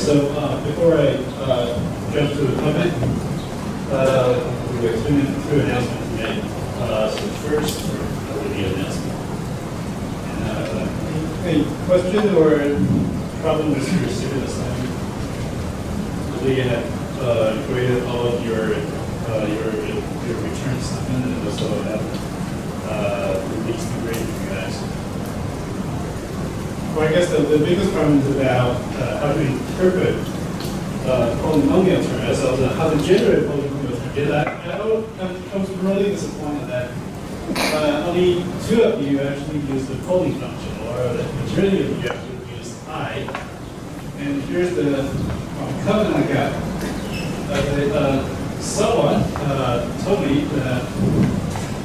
So before I jump to the topic, we have two announcements to make. So first, the announcement. Any question or problem with your student assignment? We have graded all of your return assignment and also have released the grade for you guys. Well, I guess the biggest problem is about how to interpret polynomial terms, also how to generate polynomial terms. I was really disappointed that only two of you actually use the poly function, or the majority of you actually use I. And here's the comment I got. Someone told me that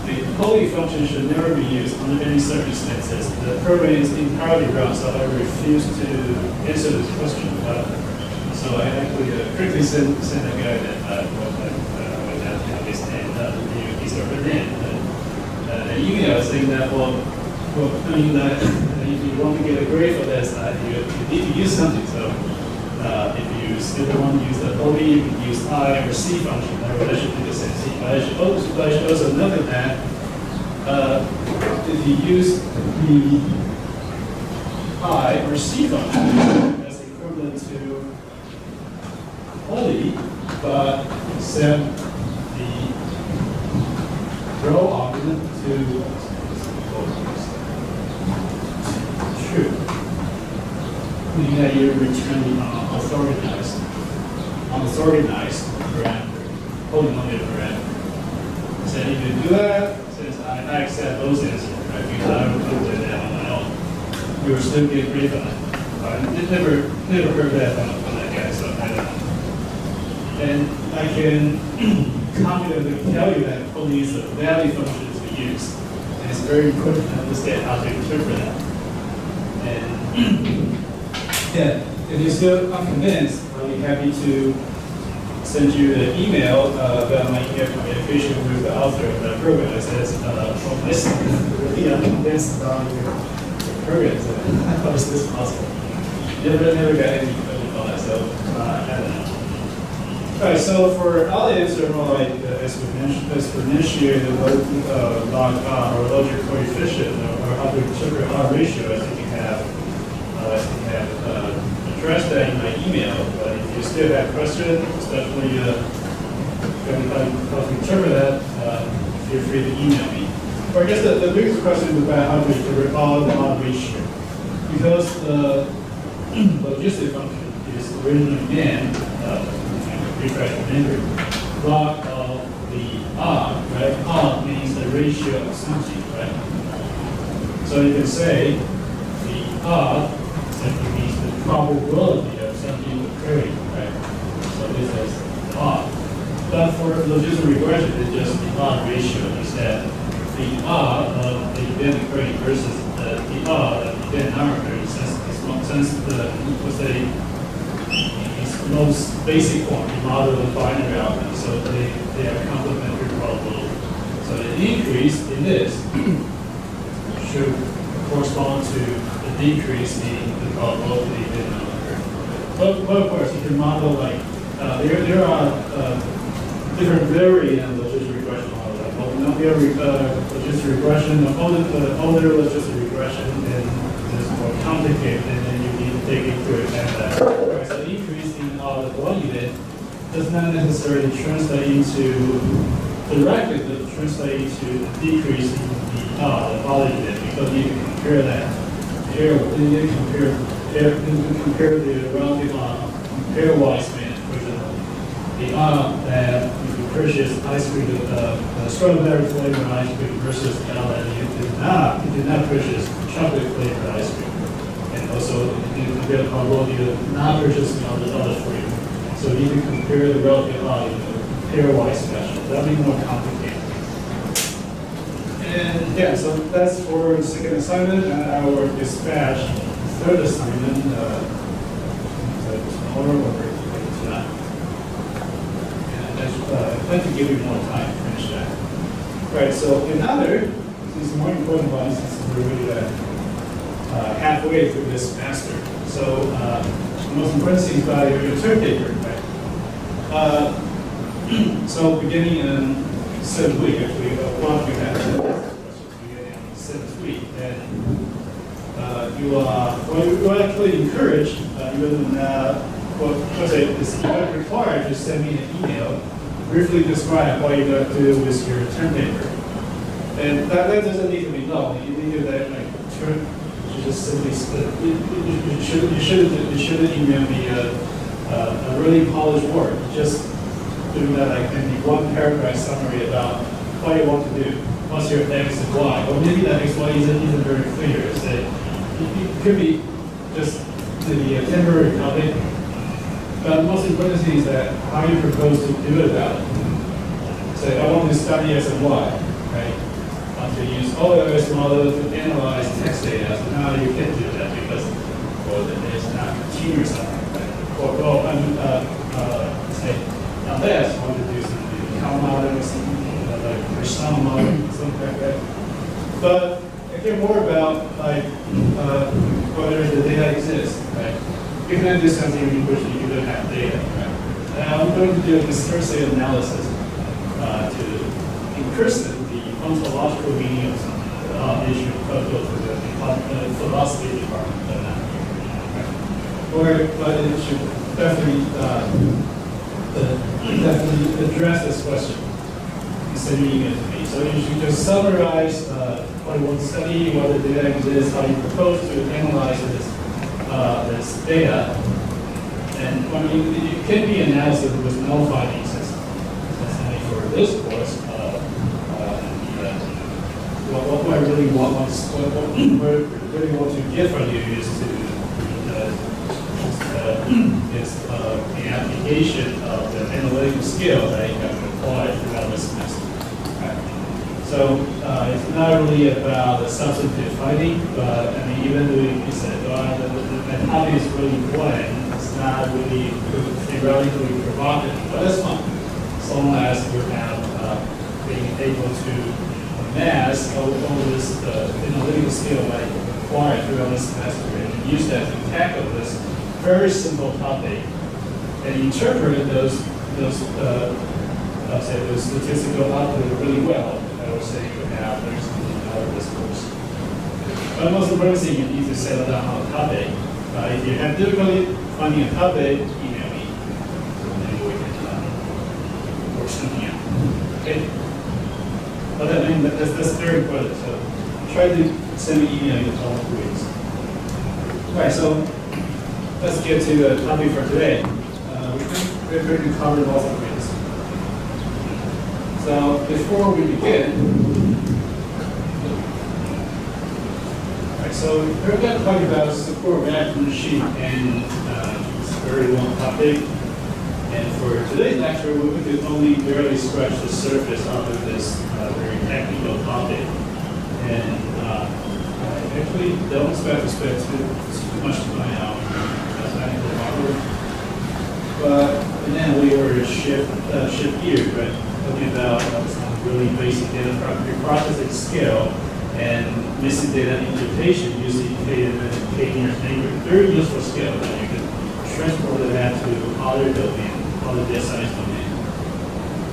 the poly function should never be used under any circumstances. The program is entirely wrong, so I refuse to answer this question. So I actually quickly sent a guy that he's over there an email saying that, well, I mean, if you want to get a grade for this, you need to use something. So if you still want to use the poly, you can use I or C function. That should be the same thing. But I should also note that if you use the I or C function, that's equivalent to poly, but set the row argument to true, meaning that you're returning unorganized parameter, polynomial parameter. So if you do that, since I accept those answers, right, because I don't put that on my own, you will still get grade on it. I never heard that from that guy, so I don't know. And I can confidently tell you that poly is the value function to use. And it's very important to understand how to interpret that. And yeah, if you're still unconvinced, I'll be happy to send you an email about my communication with the author of that program that says, from this, really unconvinced about your program. So how is this possible? Never got any question on that, so I don't know. All right, so for alias are more like exponentiated log R or logic coefficient, or how to interpret R ratio, I think you have addressed that in my email. But if you still have questions, especially how to interpret that, feel free to email me. Or I guess the biggest question is about how to interpret R ratio, because the logistic function is originally n. Log of the R, right? R means the ratio of something, right? So you can say the R simply means the probability of something occurring, right? So this is R. But for logistic regression, it's just the R ratio. Is that the R of the event occurring versus the R of the event not occurring, since the, let's say, most basic form, the model of binary outcome, so they are complementary probability. So the increase in this should correspond to the decrease in the probability that not occur. But of course, you can model like there are different variant logistic regression models. Like polynomial logistic regression, older logistic regression, and it's more complicated, and then you need to take into account that. So increase the volume event does not necessarily translate into directly, but translate into a decrease in the volume event, because you can compare that. You can compare the relative pairwise band, for example. The that if you purchase ice cream, strawberry flavored ice cream versus the that you did not purchase chocolate flavored ice cream. And also, you can compare the probability of not purchasing all the others for you. So you can compare the relative value of pairwise fashion. That'll be more complicated. And yeah, so that's for the second assignment, and I will dispatch the third assignment tomorrow or tonight. And I plan to give you more time to finish that. All right, so another, this is more important one since we're really halfway through this semester. So the most important thing is about your term paper, right? So beginning in 7th week, actually, one of you had beginning in 7th week, and you are actually encouraged, even it's not required to send me an email, briefly describe what you're going to do with your term paper. And that doesn't need to be long. You need to you just simply you shouldn't email me a really polished word. Just do that like maybe one paragraph summary about what you want to do. What's your X and Y? Or maybe that X, Y isn't very clear. Say, it could be just the temporary topic. But the most important thing is that how you propose to do about it. Say, I want to study X and Y, right? To use OLS model to analyze text data. So now you can't do that because it's not continuous, right? Or say, unless you want to do some count model or something like persona model, something like that. But I care more about like whether the data exists, right? You can do something in which you don't have data, right? And I'm going to do a discursive analysis to increase the ontological meaning of something. Issue go to the philosophy department, but not here. But it should definitely address this question instead of email to me. So you should just summarize what you want to study, what the data exists, how you propose to analyze this data. And I mean, it can be analysis with no findings. That's only for this course. What I really want to get from you is the application of the analytical skill that you can apply throughout the semester. Right? So it's not really about the substantive finding, but I mean, even though you said the topic is really important, it's not really theoretically provocative, but that's fine. As long as you have being able to amass all this analytical skill that you acquire throughout the semester and use that to tackle this very simple topic and interpret those statistical output really well. I would say you have learned something out of this course. But the most important thing, you need to settle down on a topic. If you have difficulty finding a topic, email me. Maybe we can work something out. Okay? But I mean, that's very important. So try to send me email in all 2 weeks. All right, so let's get to the topic for today. We're going to cover lots of things. So before we begin, all right, so we're going to talk about support reaction sheet, and it's a very long topic. And for today's lecture, we could only barely scratch the surface of this very technical topic. And I actually don't expect to spend too much time on technical model. But then we were shift gears, right? Talking about some really basic data processing skill and missing data interpretation using K-nearest neighbor. Very useful skill that you can transport that to other domain, other data science domain.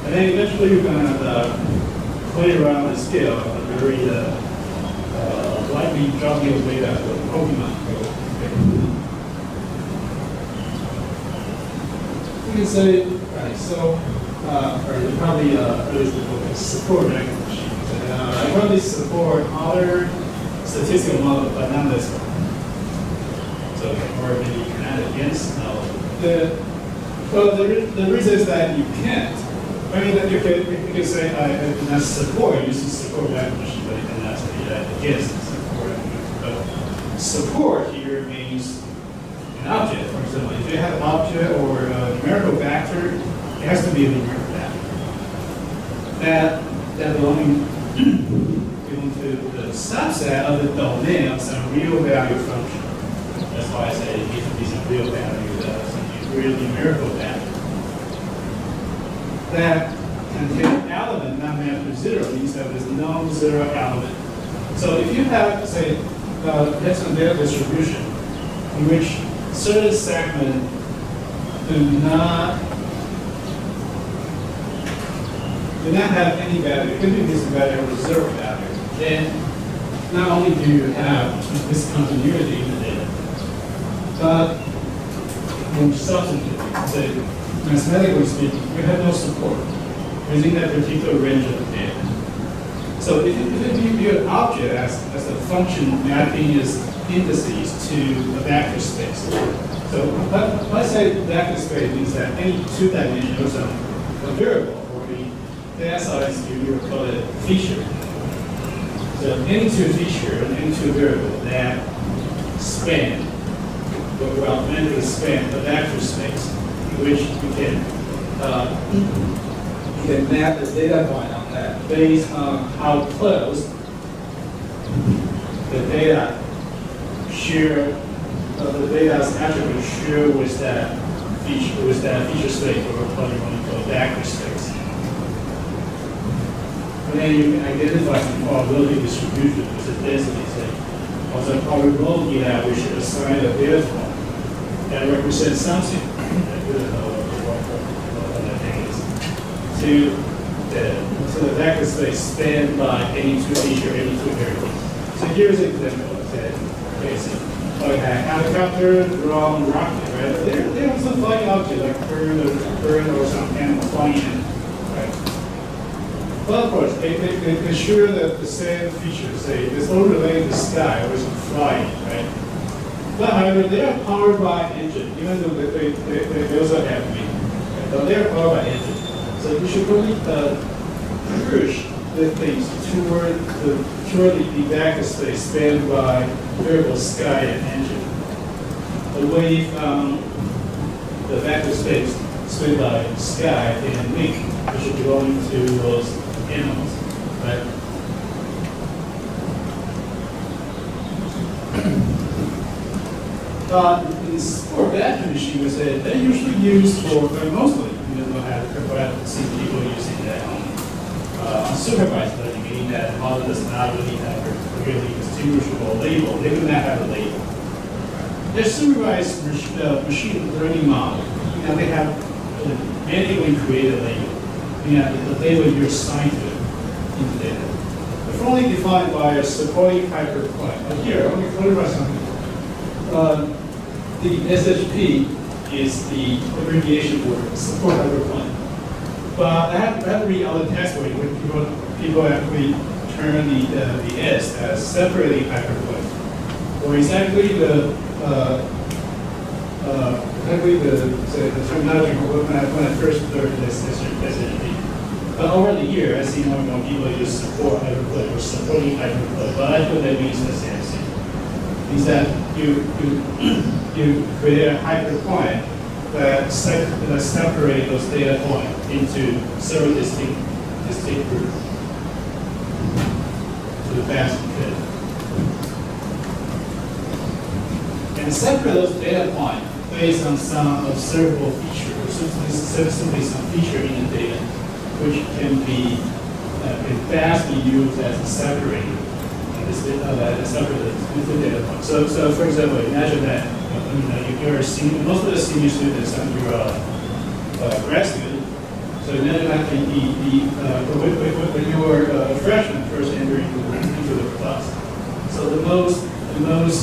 And then eventually you're going to play around the scale of a very widely dropping of data with Pokemon Go. You can say, right, so, or probably really support language. I probably support other statistical models, but not this one. So, or maybe you can add against. The reason is that you can't. I mean, that you could say I not support using support language, but you cannot say against support language. But support here means an object, for example. If you have an object or a numerical vector, it has to be a numerical vector. That belonging to the subset of the domain of some real value function. That's why I say it needs to be some real value, some real numerical value. That contain an element not mapped to zero means that there's no zero element. So if you have, say, have some data distribution in which certain segments do not have any value, could be missing value or zero value, then not only do you have discontinuity in the data, but more substantively, say, mathematically speaking, you have no support within that particular range of data. So if you view an object as a function mapping its indices to a vector space, so let's say vector space means that any two-dimensional a variable, or the size you would call it feature. So any two feature and any two variable that span, well, measure span a vector space, in which you can map the data point on that based on how close the data share, the data's attribute share with that feature space, or what you want to call vector space. And then you can identify some probability distribution with the density, say, also probability that we should assign a data point that represents something. I don't know what that thing is. So the vector space spanned by any two feature, any two variables. So here's an example. Okay, so like a helicopter, drone, rocket, right? They're some flying object like bird or some animal flying in, right? Well, of course, they ensure that the same features, say, it's all related to sky or some flying, right? But however, they are powered by engine, even though they also have wind, right? But they are powered by engine. So you should really push the things toward the vector space spanned by variable sky and engine, away from the vector space spanned by sky and wind, which should belong to those animals, right? For vector machine, we say they're usually used for mostly. You don't have to see people using that on unsupervised learning, meaning that the model does not really have a really distinguishable label. They do not have a label. They're supervised machine learning model. You know, they have manually created a label. You know, the label you're assigned to in the data. They're formally defined by a supporting hyperpoint. But here, let me clarify something. The SHP is the abbreviation for support hyperpoint. But I have to read all the text where people actually turn the S as separating hyperpoint. Or exactly the terminology when I first learned this SHP. But over the year, I see more and more people use support hyperpoint or supporting hyperpoint. But I think that means the same thing. Means that you create a hyperpoint that separate those data points into several distinct groups to the best you could. And separate those data points based on some observable feature, or simply some feature in the data, which can be best be used as a separator. Separate data points. So for example, imagine that you're most of the senior students and you're a grad student. So imagine that when you were a freshman first entering into the class. So the most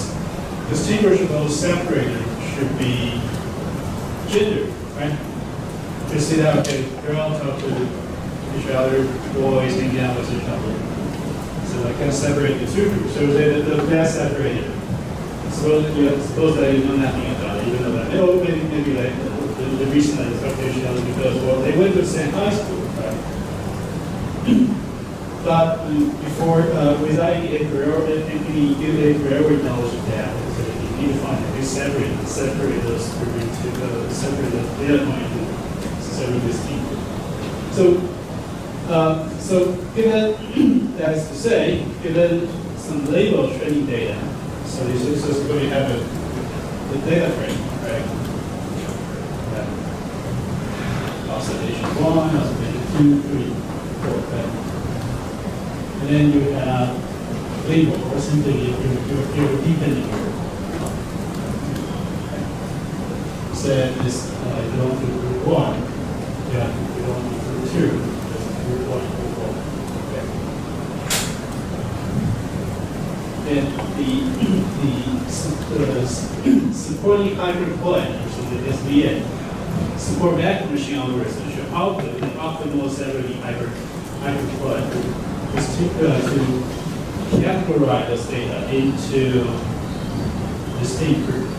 distinguishable separator should be gender, right? You see that, okay, girls talk to each other, boys hang out with each other. So I kind of separate the two groups. So the best separator. Suppose that you know nothing about it, even though that maybe like the reason that it's confidential is because, well, they went to the same high school, right? But before, without any a priori knowledge of that, so you need to find a way separate those groups to separate the data point into several distinct groups. So given, that is to say, given some label training data, so this is going to have the data frame, right? Observation 1, observation 2, 3, 4, right? And then you have label, or simply you're depending on. So this belongs to group 1, yeah, belongs to group 2, group 1, group 1. Then the supporting hyperplane, so the SVN, support vector machine algorithm should output the optimal separating hyperplane is to categorize this data into distinct groups.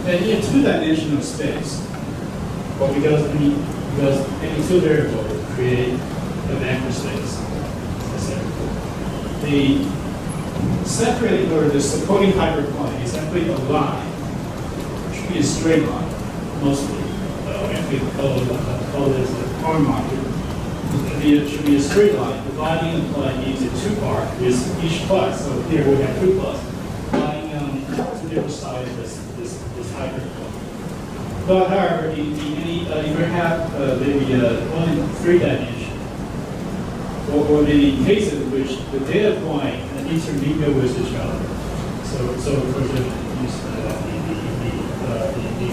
And in two-dimensional space, but because any two variables create a vector space. The separating or the supporting hyperplane is actually a line. It should be a straight line, mostly. We call this the arm marker. It should be a straight line, dividing the plane into two parts with each plus. So here we have two plus, lying on two different sides of this hyperplane. But however, if you have maybe one in 3 dimension, or maybe in cases in which the data point intermingle with each other. So for example, use the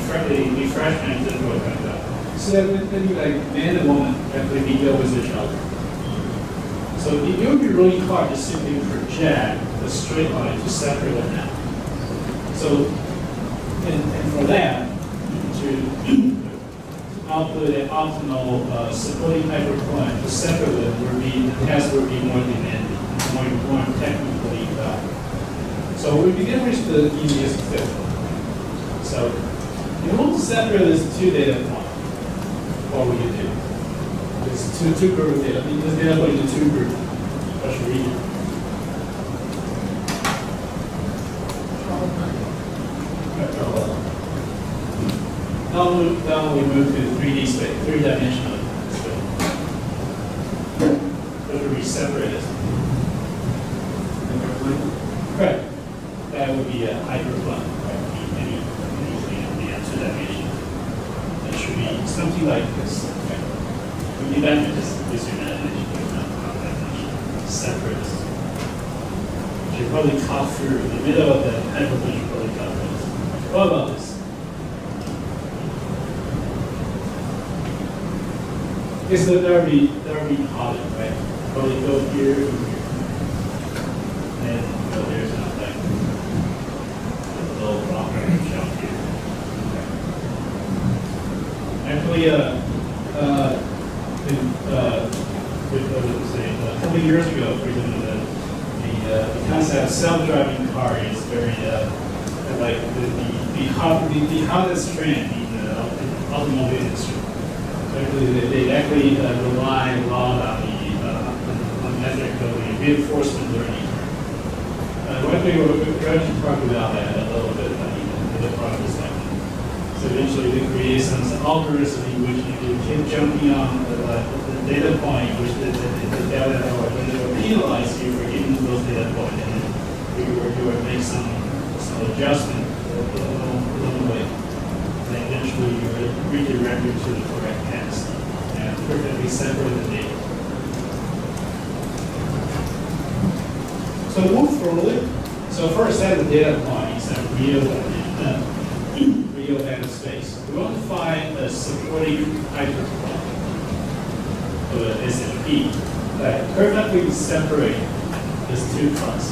freshman example like that. So that maybe like man and woman actually mingle with each other. So it would be really hard to simply project a straight line to separate them out. So and for that, to output an optimal supporting hyperplane to separate them would be the test would be more demanding, more technically valuable. So we begin with the easiest example. So you want to separate these two data points. What will you do? It's two group of data. This data point into two groups. What should we do? Now we move to 3D space, 3-dimensional space. What should we separate it? Right. That would be a hyperplane, right? Anything in the 2 dimension. It should be something like this. Okay? When you imagine this imagination, separate. You should probably cut through the middle of the hyperplane. Should probably cut through this. What about this? It's that there will be hollow, right? Probably go here and here. And there's nothing. A little rock shell here. Actually, a couple of years ago, for example, the concept of self-driving car is very like the hottest trend in the automobile industry. They actually rely a lot on the method of the reinforcement learning. We're going to talk about that a little bit in the process. So eventually they create some algorithm in which you keep jumping on the data point, which the data or they will penalize you for getting those data points, and then you will make some adjustment along the way. And eventually you will redirect you to the correct task and perfectly separate the data. So move forward. So first set the data point is a real data space. We want to find a supporting hyperplane for the SHP that perfectly separate these two parts.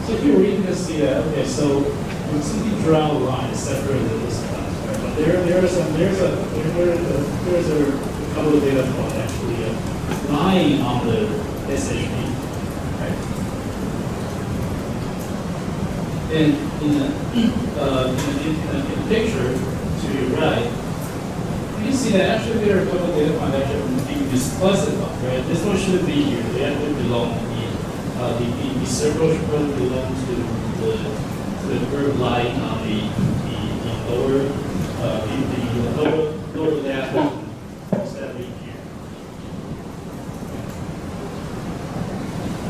So here we can see that, okay, so we simply draw a line separate this class, right? But there's a couple of data points actually lying on the SHP. And in the picture to your right, you can see that actually there are a couple of data points that are being misclassified, right? This one shouldn't be here. They actually belong the circle should probably belong to the group lying on the lower lower left instead of being here.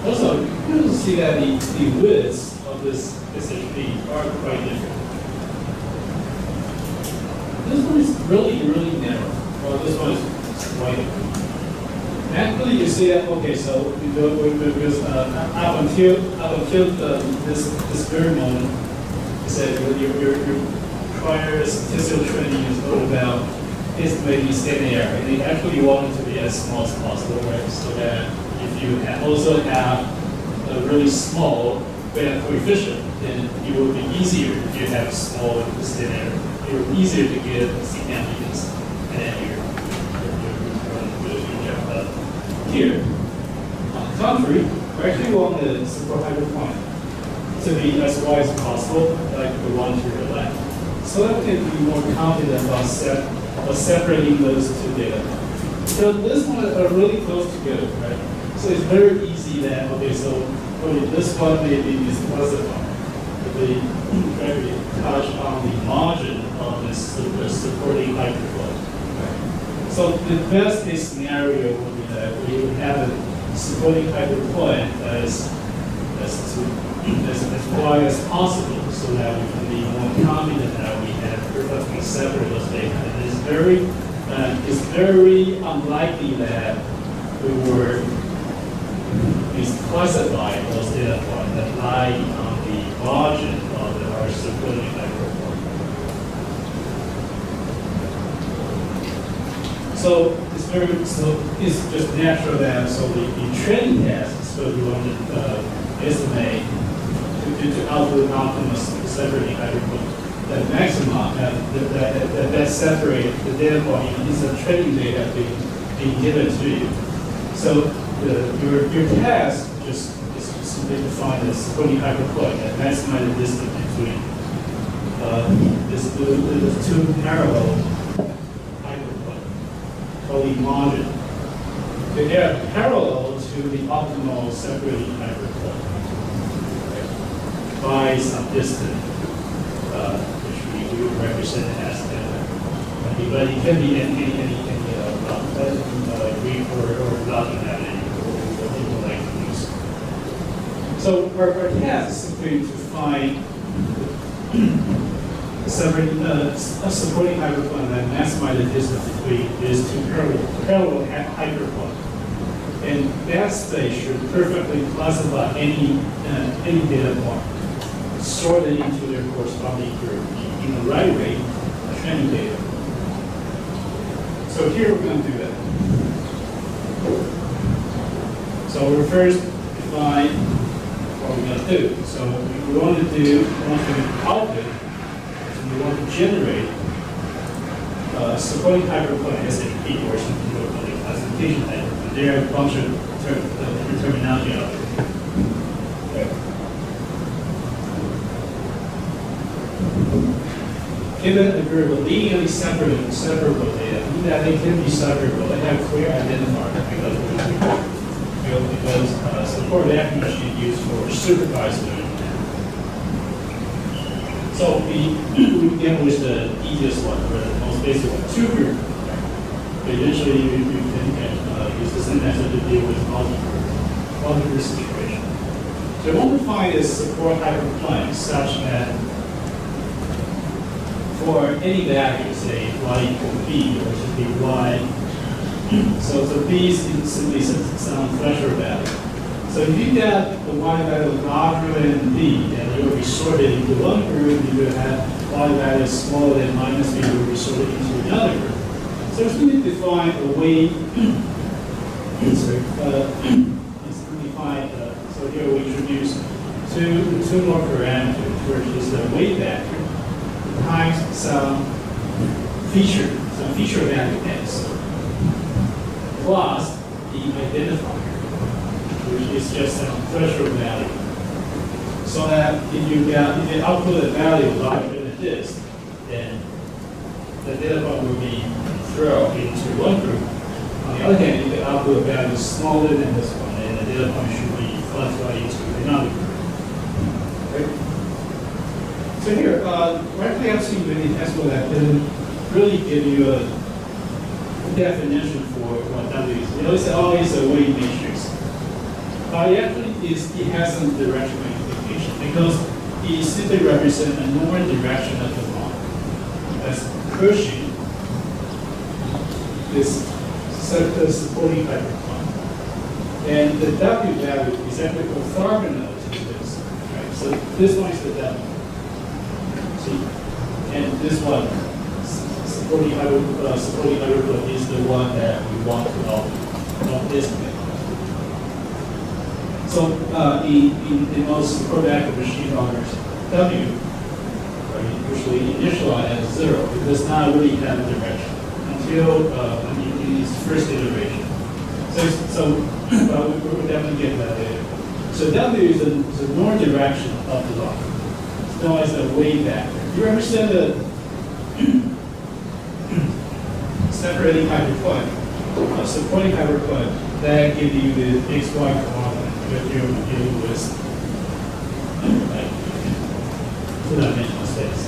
Also, you can see that the widths of this SHP are quite different. This one is really narrow. Well, this one is wide. Actually, you see that, okay, so because up until this very moment, you said your prior statistical training is all about estimating standard error. And they actually want it to be as small as possible, right? So that if you also have a really small beta coefficient, then it will be easier if you have a small standard error. It will be easier to get significance, and then you're here. On the contrary, we actually want the support hyperpoint to be as wide as possible, like the one to your left, so that we can be more confident about separating those two data. So this one are really close together, right? So it's very easy that, okay, so this one maybe is classified. They very touch on the margin of the supporting hyperpoint. So the best case scenario would be that we would have a supporting hyperpoint as wide as possible, so that we can be more confident that we have perfectly separate those data. And it's very unlikely that we were misclassify those data points that lie on the margin of our supporting hyperpoint. So it's just natural that the training test, so we want to estimate to output optimus separating hyperpoint, that maximum that separate the data point is the training data being given to you. So your task just is simply to find the supporting hyperpoint and maximize the distance between the two parallel hyperpoints, called the margin. They are parallel to the optimal separating hyperpoint, right, by some distance, which we would represent as delta. But it can be any Greek or Latin name. So our task is simply to find a supporting hyperpoint that maximize the distance between these two parallel hyperpoints. And that space should perfectly classify any data point, sort it into their corresponding group in the right way, training data. So here we're going to do that. So we're first define what we're going to do. So we want to output, so we want to generate supporting hyperpoint SAP or something called a classification hyperpoint. There are a bunch of different terminology out there. Okay. Given a group of linearly separable data, meaning that they can be separable, they have clear identifier because support accuracy is used for supervised learning. So we begin with the easiest one, or the most basic one, two group. But eventually you can use the same method to deal with multi-group situation. So we want to find a support hyperplane such that for any value, say y equal b, or simply y. So b is simply some threshold value. So if you get the y value larger than b, then you will be sorted into one group. If you have y value smaller than minus b, you will be sorted into another group. So it's going to define a way. So here we introduce two more parameters, which is the weight vector times some feature value x, plus the identifier, which is just some threshold value. So that if you output a value larger than this, then the data point will be thrown into one group. On the other hand, if you output a value smaller than this one, then the data point should be classified into another group. Okay? So here, we actually have seen many tests that didn't really give you a definition for what W is. You know, it's always a weight matrix. It has some directional implication because it simply represents a normal direction of the line that's pushing this supporting hyperplane. And the W value is actually orthogonal to this. Right? So this one is the W. See? And this one, supporting hyperplane is the one that we want to estimate. So in most productive machine learners, W usually initialize as 0. It does not really have a direction until in its first iteration. So we'll definitely get that later. So W is the normal direction of the law. It's known as the wave vector. You understand the separating hyperplane, supporting hyperplane, that gives you the xy coordinate that you're dealing with two-dimensional space.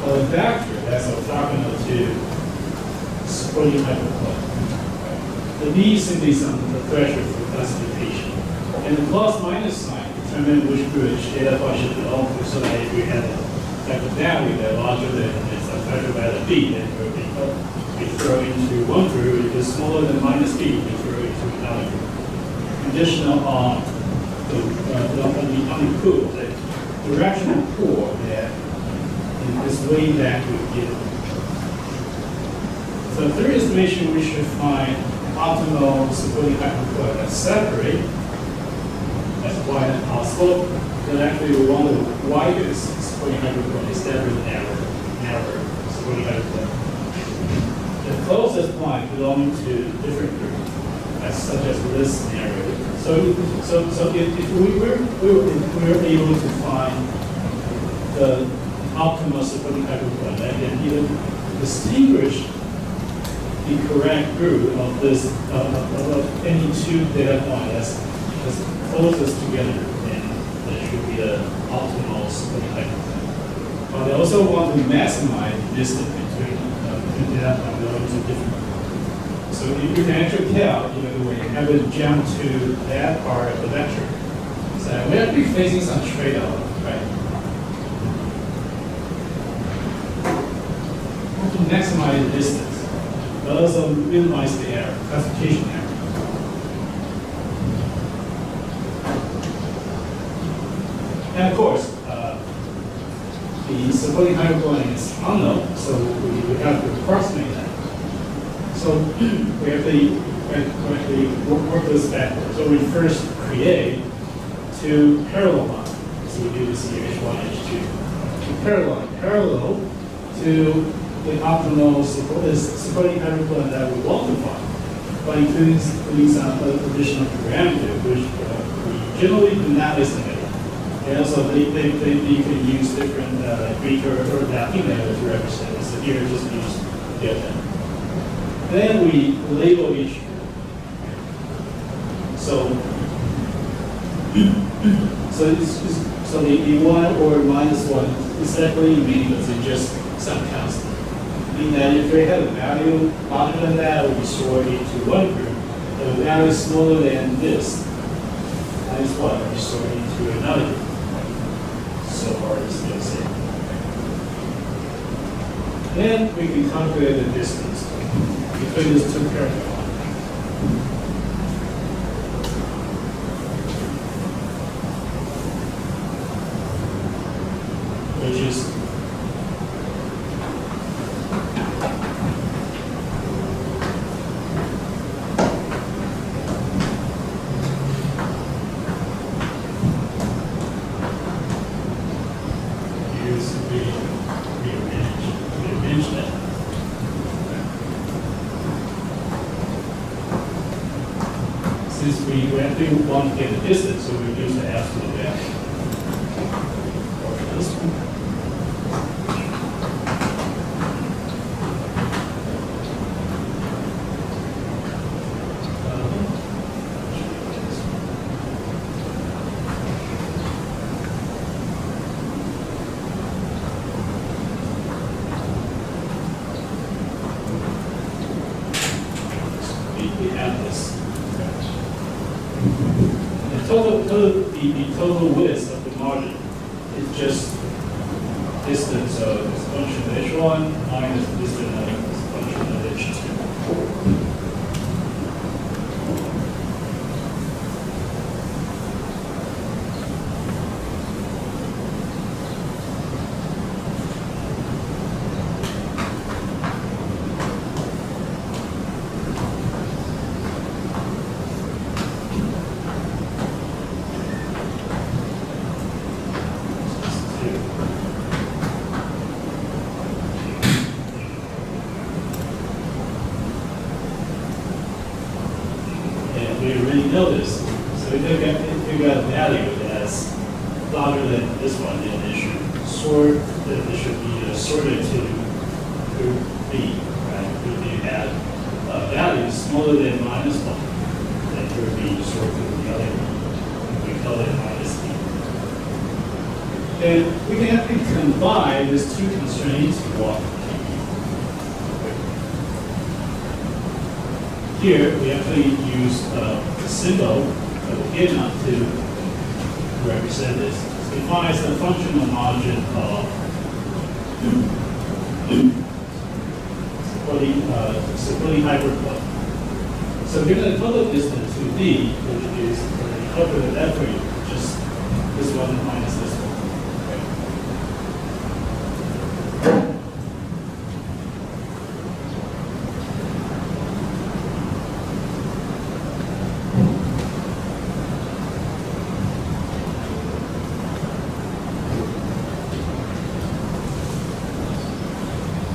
A vector that's orthogonal to supporting hyperplane. The D simply is on the threshold for classification. And the plus minus sign determine which bridge data point should belong to, so that if you have a value that larger than it's affected by the B, then we throw into one group. If it's smaller than minus B, we throw into another group. Conditional on the pool, the directional pool that in this way that we give. So through estimation, we should find optimal supporting hyperplane that's separate as wide as possible. Then actually we want the widest supporting hyperplane instead of the narrower supporting hyperplane. The closest point belonging to different groups, such as this scenario. So if we were able to find the optimal supporting hyperplane, and even distinguish the correct group of this of any two data points that's closest together, then there should be an optimal supporting hyperplane. But they also want to maximize the distance between two data points going to different. So you can actually tell, when you have to jump to that part of the lecture, so we're actually facing some trade-off, right? We want to maximize the distance, but also minimize the error, classification error. And of course, the supporting hyperplane is unknown, so we have to approximate that. So we have to work this backwards. So we first create two parallel lines. So we do this here, H1, H2. Two parallel to the optimal supporting hyperplane that we want to find, but including some additional parameter, which we generally do not estimate. And also, they can use different Greek or Latin letters to represent it. So here, just use delta. Then we label each group. So the 1 or minus 1 is definitely meaningless. It's just some constant. Meaning that if we have a value larger than that, we store it into one group. If the value is smaller than this, minus 1, we store it into another group. So far, it's still the same. Then we can calculate the distance between these two parallel lines. Which is since we actually want to get the distance, so we use the absolute value. Or this one. We have this. The total width of the margin is just distance of this function of h1 minus the distance of this function of h2. know this. So if you got a value that's larger than this one, then it should be sorted to group B, right? If you have values smaller than -1, then group B sorted to the other one. We call it -B. And we can actually combine these two constraints to walk. Here, we actually use a symbol that will give up to represent this. It defines the functional margin of supporting hyperplane. So given the total distance to D, which is the calculated effort, just this one minus this one.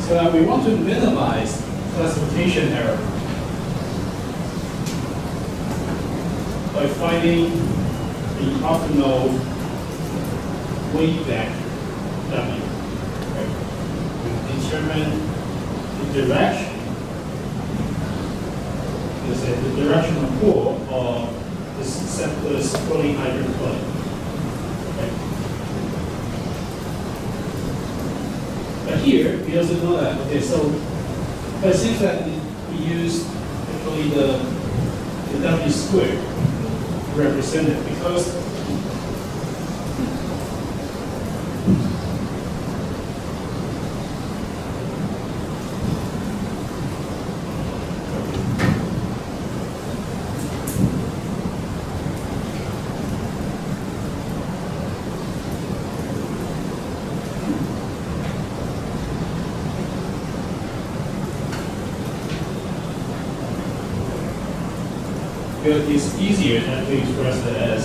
So we want to minimize classification error by finding the optimal weight vector W. Right? We determine the direction, let's say the directional pull of the supporting hyperplane. But here, we also know that, okay, so, but it seems that we use actually the W squared to represent it because it's easier than to express it as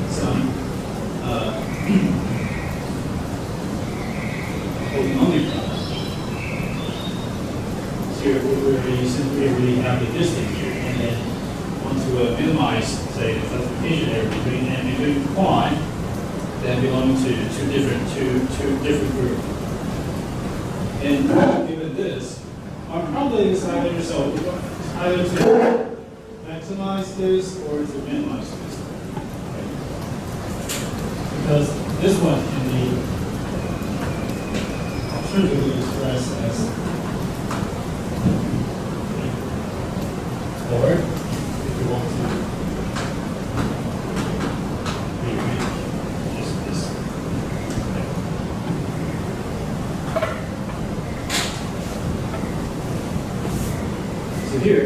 some polynomial product. So we simply really have the distance here, and then want to minimize, say, the classification error between n and between quad that belong to two different groups. And given this, our probability is either to maximize this or to minimize this. Right? Because this one can be alternatively expressed as, or if you want to rearrange just this. So here,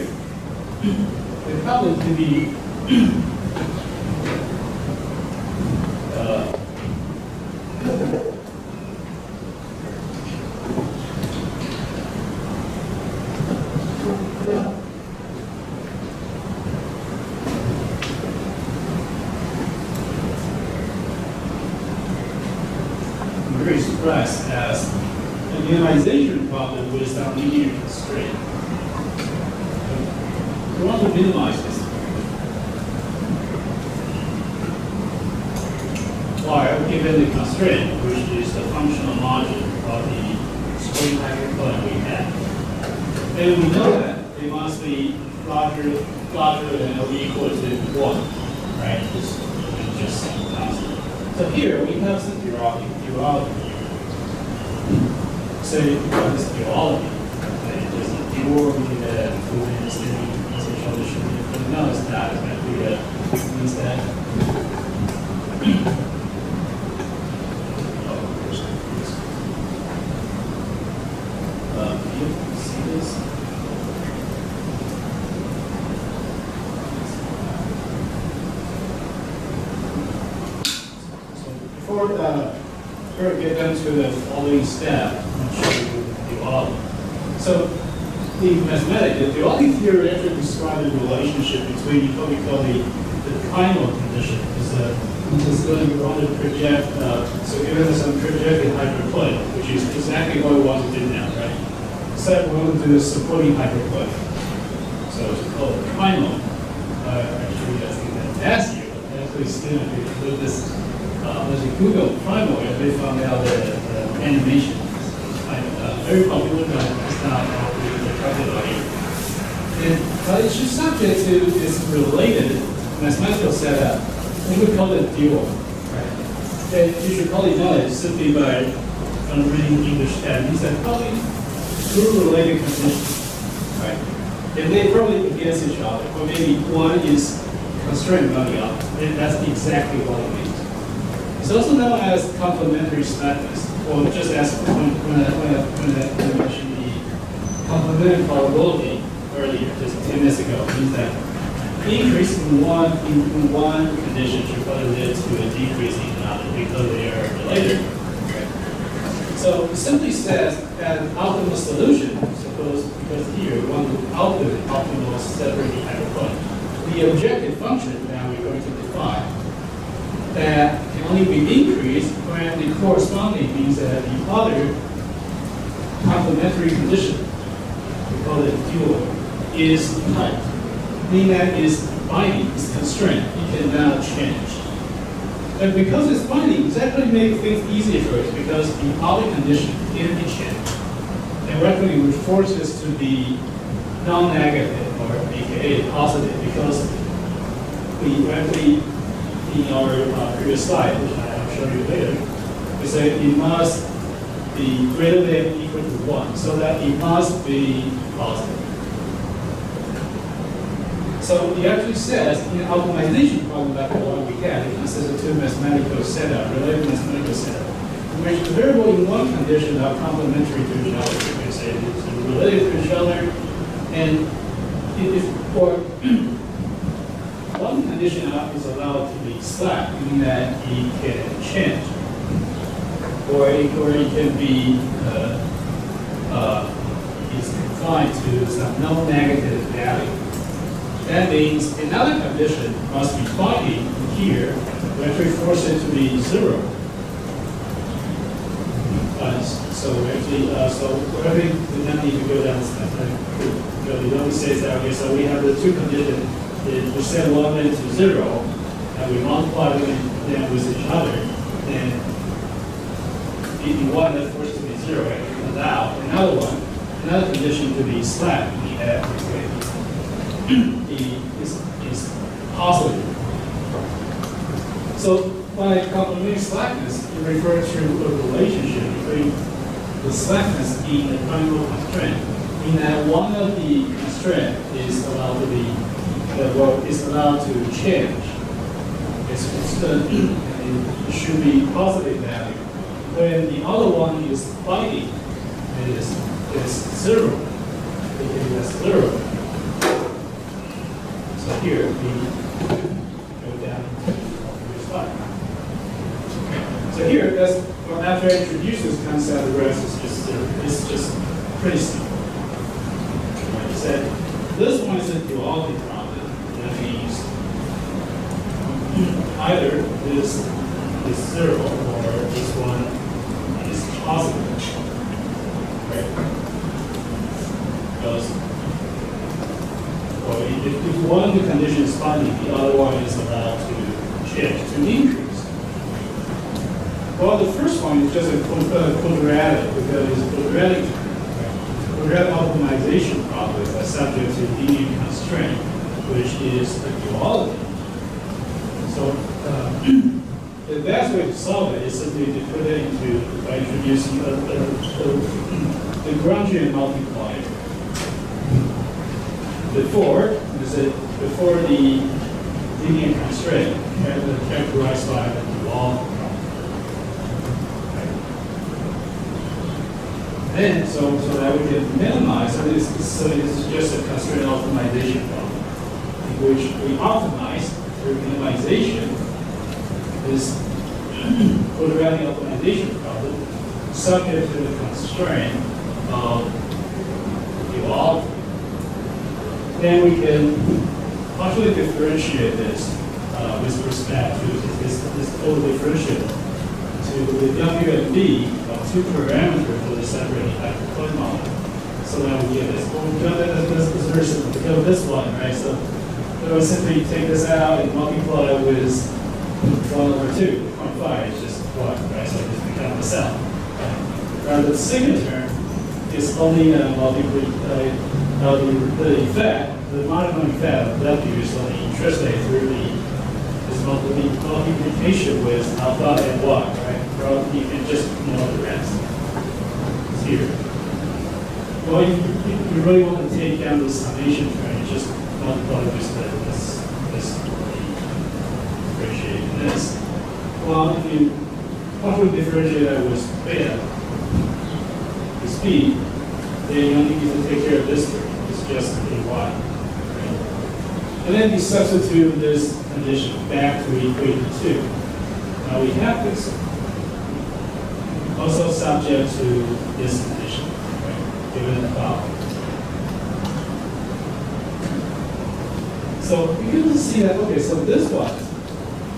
the problem can be expressed as a minimization problem with some linear constraint. We want to minimize this. While given the constraint, which is the functional margin of the supporting hyperplane we have, then we know that it must be larger than or equal to 1, right? Just some constant. So here we have some duality. So this duality, there's a dual meaning that fluid is solution. But no, it's not. It's going to be means that. You see this? So before we get down to the following step, I'm going to show you the duality. So the mathematics, the duality theory actually describes the relationship between what we call the primal condition. Is going to want to project, so given some projected hyperplane, which is exactly what we want to do now, right? Except we want to do the supporting hyperplane. So it's called primal. Actually, that's the last year, actually student with this was a Google Primal, and they found out that animation is kind of very popular, but it's not popular here. But it's just subject to this related mathematical setup, and we call it dual. Right? And you should probably know it simply by reading English text. These are probably two related conditions, right? And they probably against each other, or maybe one is constrained by the other. And that's exactly what it means. It's also known as complementary slackness, or just as when I mentioned the complementary probability earlier, just 10 minutes ago, means that increase in one condition should probably lead to a decrease in another because they are related. So it simply says that an optimal solution, suppose because here we want to output optimal separating hyperplane. The objective function that we're going to define that can only be increased when the corresponding means that the other complementary condition, we call it dual, is tight. Meaning that is binding, is constrained, it cannot change. And because it's binding, it actually makes things easier for us because the other condition can be changed. And actually which forces to be non-negative or aka positive because we actually in our previous slide, which I'll show you later, we say it must be greater than or equal to 1, so that it must be positive. So it actually says in optimization problem like the one we had, it consists of two mathematical setup, related mathematical setup, in which the variable in one condition are complementary to each other. We can say it's related to each other, and it is for one condition is allowed to be slack, meaning that it can change, or it can be is confined to some non-negative value. That means another condition must be binding here, we actually force it to be 0. So actually, we don't need to go down this step. It only says that, okay, so we have the two conditions. We set one into 0, and we multiply them with each other, then the one that forced to be 0, and we allow another condition to be slack, meaning that is positive. So by complementary slackness, it refers to a relationship between the slackness in the primal constraint, in that one of the constraint is allowed to be is allowed to change. It should be positive value. When the other one is binding, it is 0. It is 0. So here we go down to this slide. So here, after I introduce this concept, the rest is just pretty simple. Like I said, this one is a duality problem. That means either this is 0 or this one is positive. Right? Because if one of the conditions is binding, the other one is allowed to change, to increase. Well, the first one is just a quadratic, because it's quadratic. Quadratic optimization problem is subject to linear constraint, which is a duality. So the best way to solve it is simply to put it into by introducing the Lagrangian multiplier. Before the linear constraint, characterized by the duality. Then, so that we can minimize, so this is just a constraint optimization problem, in which we optimize through minimization this quadratic optimization problem subject to the constraint of duality. Then we can partially differentiate this with respect to this total differentiable to the W and B of two parameters for the separating hyperplane model. So now we get this. Well, this is very simple. We go this one, right? So So we simply take this out and multiply with 1/2. 0.5 is just 1, right? So it just becomes a cell. Now the second term is only the effect, the modifying effect of W is only translated through this multiplication with alpha and y, right? Well, you can just know the rest. It's here. Well, you really want to take down the summation term, you just multiply with this differentiate this. Well, if you partially differentiate that with beta, the speed, then you only need to take care of this term. It's just a y. Right? And then you substitute this condition back to equation 2. Now we have this. Also subject to this condition, right? Given the following. So you can see that, okay, so this one,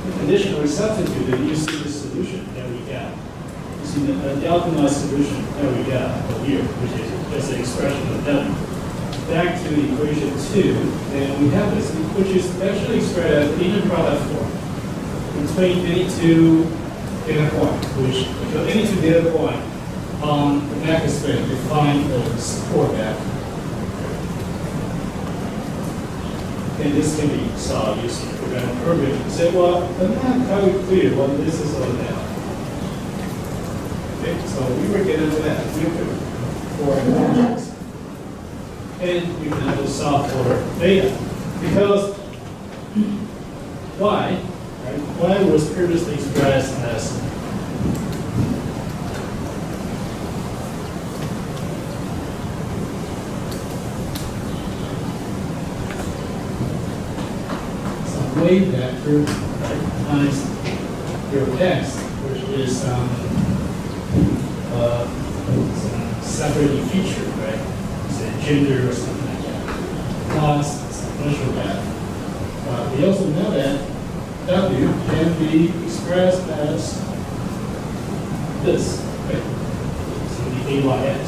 the condition we substituted, you see the solution that we got. You see the optimized solution that we got over here, which is just an expression of W. Back to equation 2, and we have this, which is actually expressed as linear product form between any two data points, which any two data points on the vector space define the support vector. And this can be solved using programmable programming. You say, well, I'm not entirely clear what this is all about. Okay, so we were getting to that for objects. And we can also solve for beta. Because y, right, y was previously expressed as some wave vector, right, times your x, which is some separating feature, right? Gender or something like that, plus some measure that. We also know that W can be expressed as this, right? So the AYX.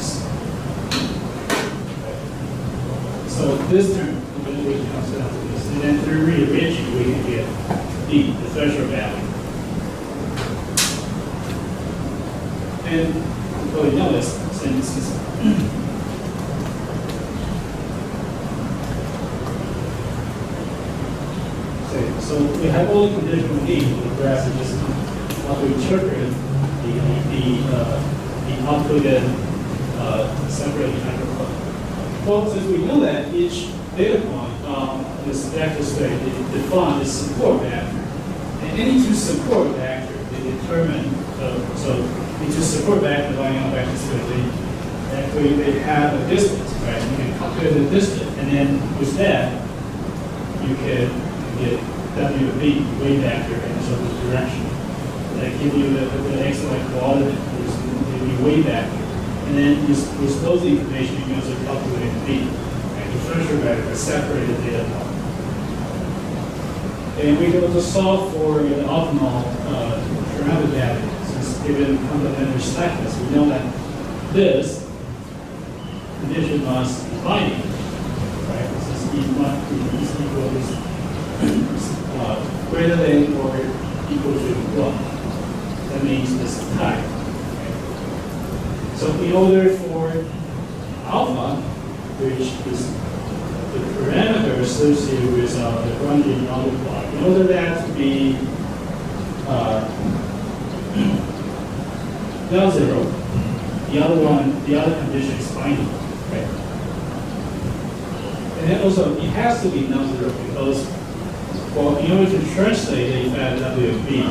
So this term eventually comes down to this, and then through rearranging we can get the threshold value. And you probably know this since so we have all the conditions we need for the graph to just how to interpret the outputted separating hyperplane. Well, since we know that each data point on this vector space defines a support vector, and any two support vector they determine so the two support vector lying on vector space they have a distance, right? You can calculate the distance, and then with that you can get W of B, wave vector, and so the direction. That give you the x-y coordinate, which will be wave vector. And then with those information, you can also calculate B. And the threshold vector is separated data point. And we can also solve for the optimal parameter data. Since given complementary slackness, we know that this condition must be binding. Right? This is equal to greater than or equal to 1. That means this is high. Okay. So in order for alpha, which is the parameter associated with the Lagrangian multiplier, in order that to be non-zero, the other condition is binding. Right? And then also it has to be non-zero because, well, in order to translate the effect W of B here.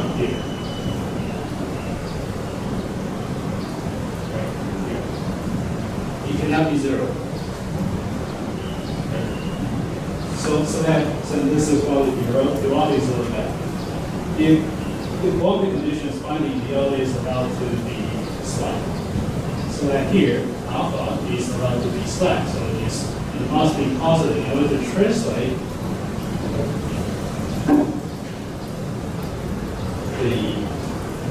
Right here. It cannot be 0. Right. So this is what the one is all about. If one of the conditions is binding, the other is allowed to be slack. So that here, alpha is allowed to be slack. So it must be positive in order to translate the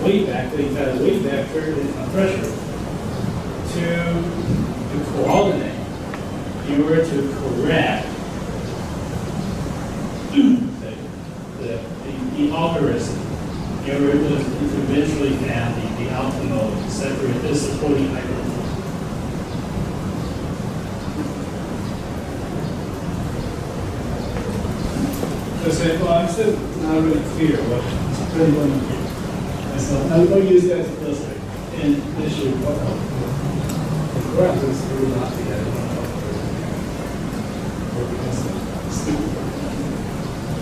wave vector in pressure to the coordinate in order to correct eventually found the optimal separate this supporting hyperpole. So say, well, I'm still not really clear what's really going on here. And so I will use that to illustrate. And this should what the graph is really not together. Or because it's stupid.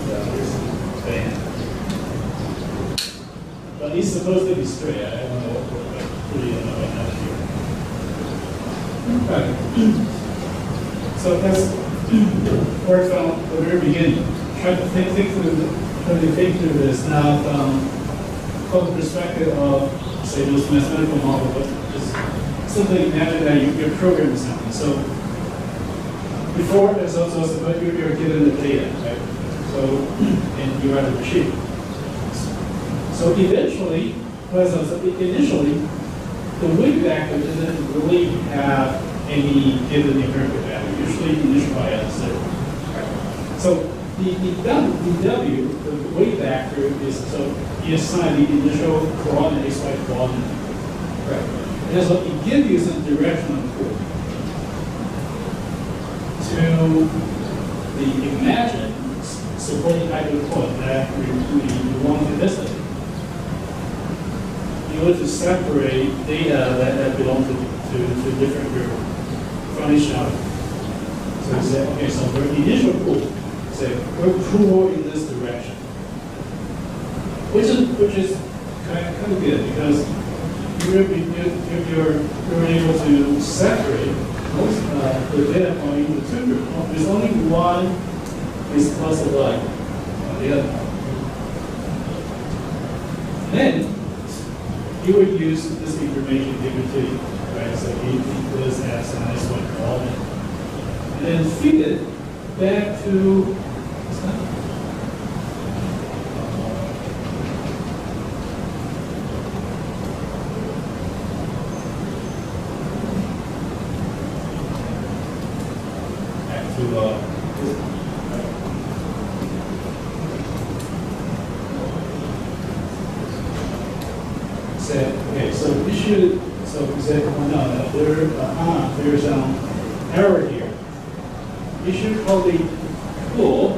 So here's the band. But it's supposed to be straight. I don't know what really don't know what happened here. Okay. So that's work from the very beginning. Try to think through this now from the perspective of, say, this mathematical model, but just simply imagine that you're programming something. So before there's also you're given the data, right? So and you are the machine. So eventually, initially, the weight vector doesn't really have any given numerical value. Usually initialized at 0. So the W, the weight vector is so you assign the initial coordinate, xy coordinate. Right. And so it gives you some directional clue to the imagined supporting hyperpole that we want to investigate. In order to separate data that belong to different group from each other. So you say, okay, so for initial pool, say we're pull in this direction, which is kind of good because you're able to separate most the data point into two groups. There's only one is plus or like the other. Then you would use this information given to you, right? So you equals x and this one coordinate, and then feed it back to okay, so we should, so we said, oh no, there's an error here. We should probably pull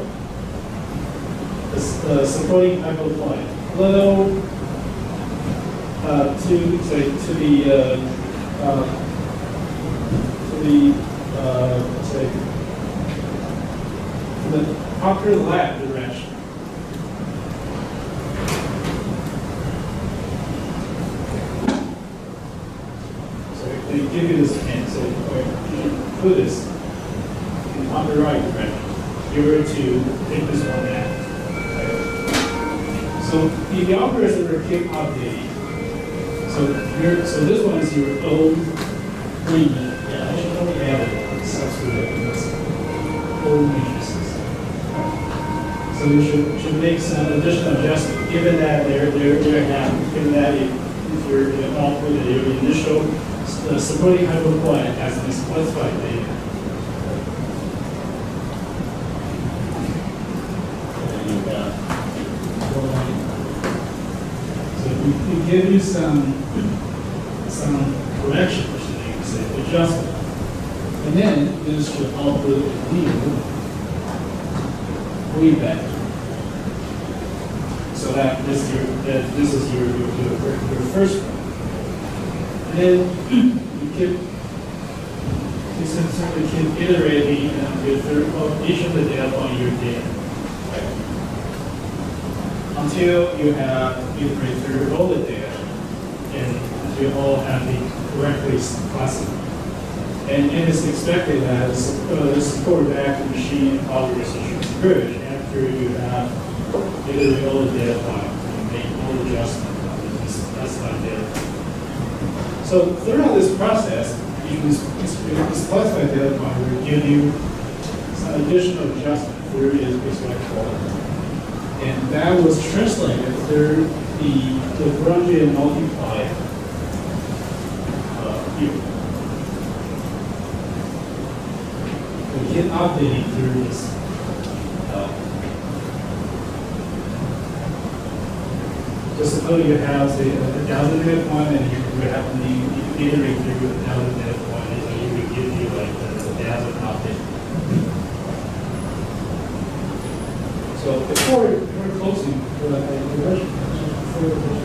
the supporting hyperpole little to say to the upper left direction. They give you this hint, so you should put this in the upper right direction. You were to take this one out. Okay. So the operators will keep updating. So this one is your old green. Yeah, I should only have it substitute in this old matrices. So you should make some additional adjustment, given that they're happy, given that if you're output your initial supporting hyperpole has been specified data. So we give you some correction, or something, you can say adjustment, and then this should output a new feedback. So that this is your first one. And then you simply keep iterating with each of the data on your data, right? Until you have iterated through all the data and you all have the correctly classified. And it is expected that the support back to machine algorithm should merge after you have iterated all the data and make all adjustments on this classified data. So throughout this process, this classified data point will give you some additional adjustment through its quality. And that was translated through the Lagrangian multiplier here. We keep updating through this. just suppose you have, say, 1,000 data point, and you have to iterate through 1,000 data point, and so you would give you like 1,000 objects. So before closing, before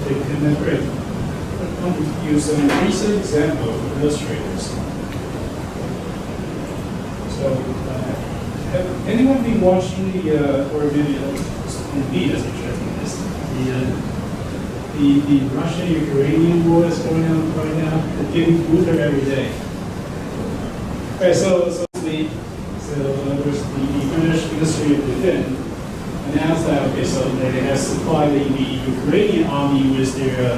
they can break, I want to use some recent example of illustrators. So, have anyone been watching the, or maybe me that's interesting, this, the Russian-Ukrainian war that's going on right now? It's getting brutal every day. Okay, so there's the British Ministry of Defense announced that, okay, so they have supplied the Ukrainian army with their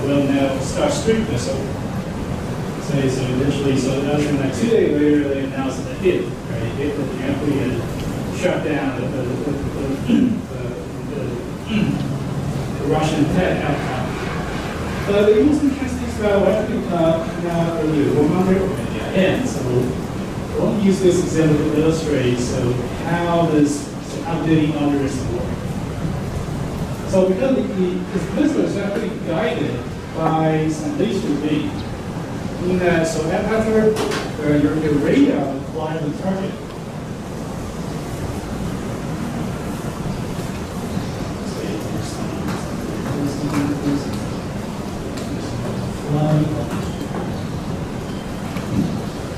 well-known Starstreak missile. So eventually, so then like 2 days later, they announced that they hit, right? They hit the airplane and shut down the Russian attack outcome. But the most interesting is about what happened now earlier, 100 or maybe end. So I want to use this example to illustrate how this updating algorithm work. So because this missile is actually guided by some laser beam, meaning that so after your radar will fly the target.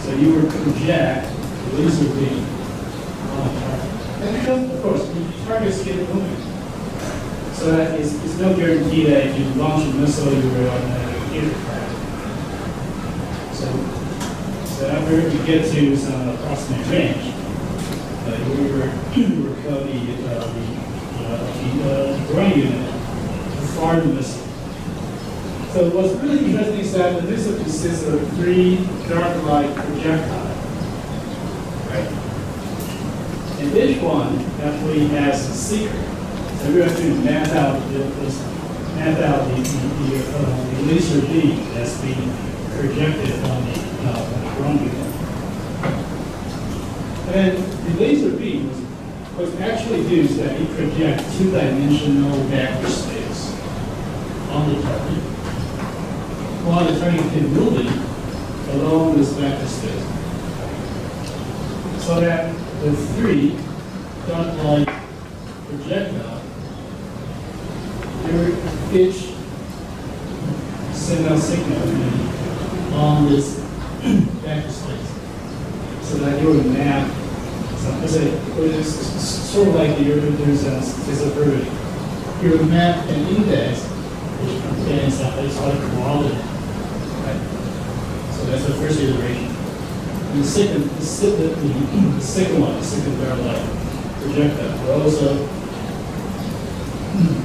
So you would project the laser beam on the target. And because, of course, the targets get moving. So that it's no guarantee that if you launch a missile, you will hit the target. So after you get to some approximate range, you will call the ground unit to fire the missile. So what's really interesting is that the missile consists of 3 dart-like projectiles, right? And each one actually has a secret. So we have to map out the laser beam that's being projected on the ground unit. And the laser beam was actually used that it projects 2-dimensional vector space on the target, while the target can move along this vector space. So that the 3 dot-like projectile, each send out signal on this vector space, so that you would map. So it's sort of like there's a probability. You would map an index which contains a place-like coordinate. Right? So that's the first iteration. And the second one, the second dart-like projectile, will also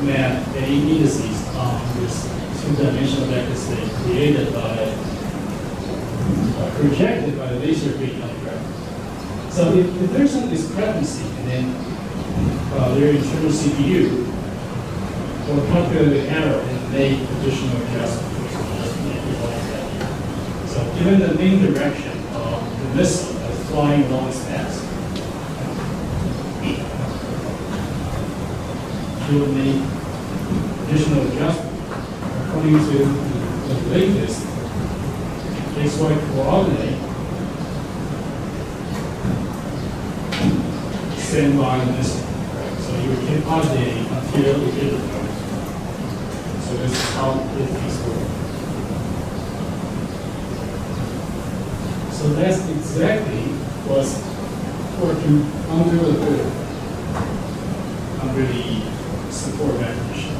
map any indices on this 2-dimensional vector space created by, projected by the laser beam on the ground. So if there's some discrepancy, and then their internal CPU will calculate the error and make additional adjustments. So given the main direction of the missile that's flying along its path, you will make additional adjustments according to the latest XY coordinate sent by the missile. So you will keep updating until you hit the target. So this is how it things work. So that's exactly what's working under the hood, under the support definition.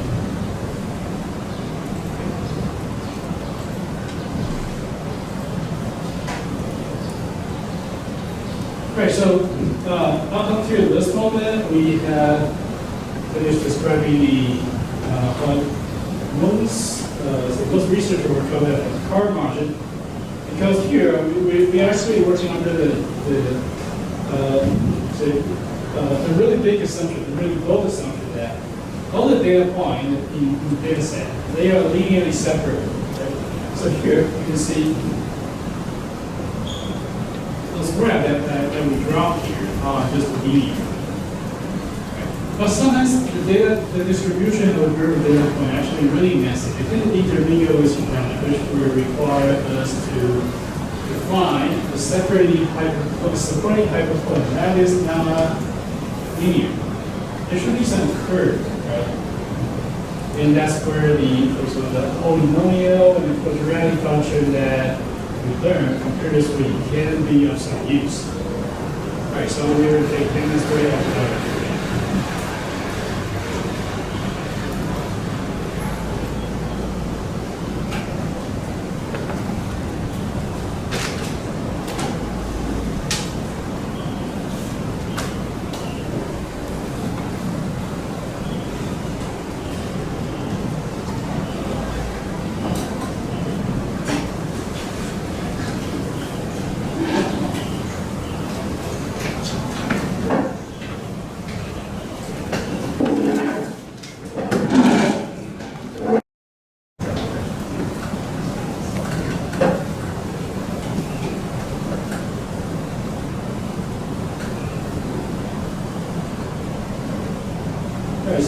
Right, so up until this moment, we have finished describing the what most researchers were called a card margin, because here we actually working under the really big assumption, the really bold assumption that all the data points in the data set, they are linearly separate. Right? So here you can see those graphs that we draw here are just linear. Right? But sometimes the distribution of a group of data point actually really messy. It can intermingle with each other, which will require us to define the supporting hyperpole. That is not linear. There should be some curve, right? And that's where the polynomial and the quadratic function that we learned comparatively can be of some use. All right, so we're taking this way up.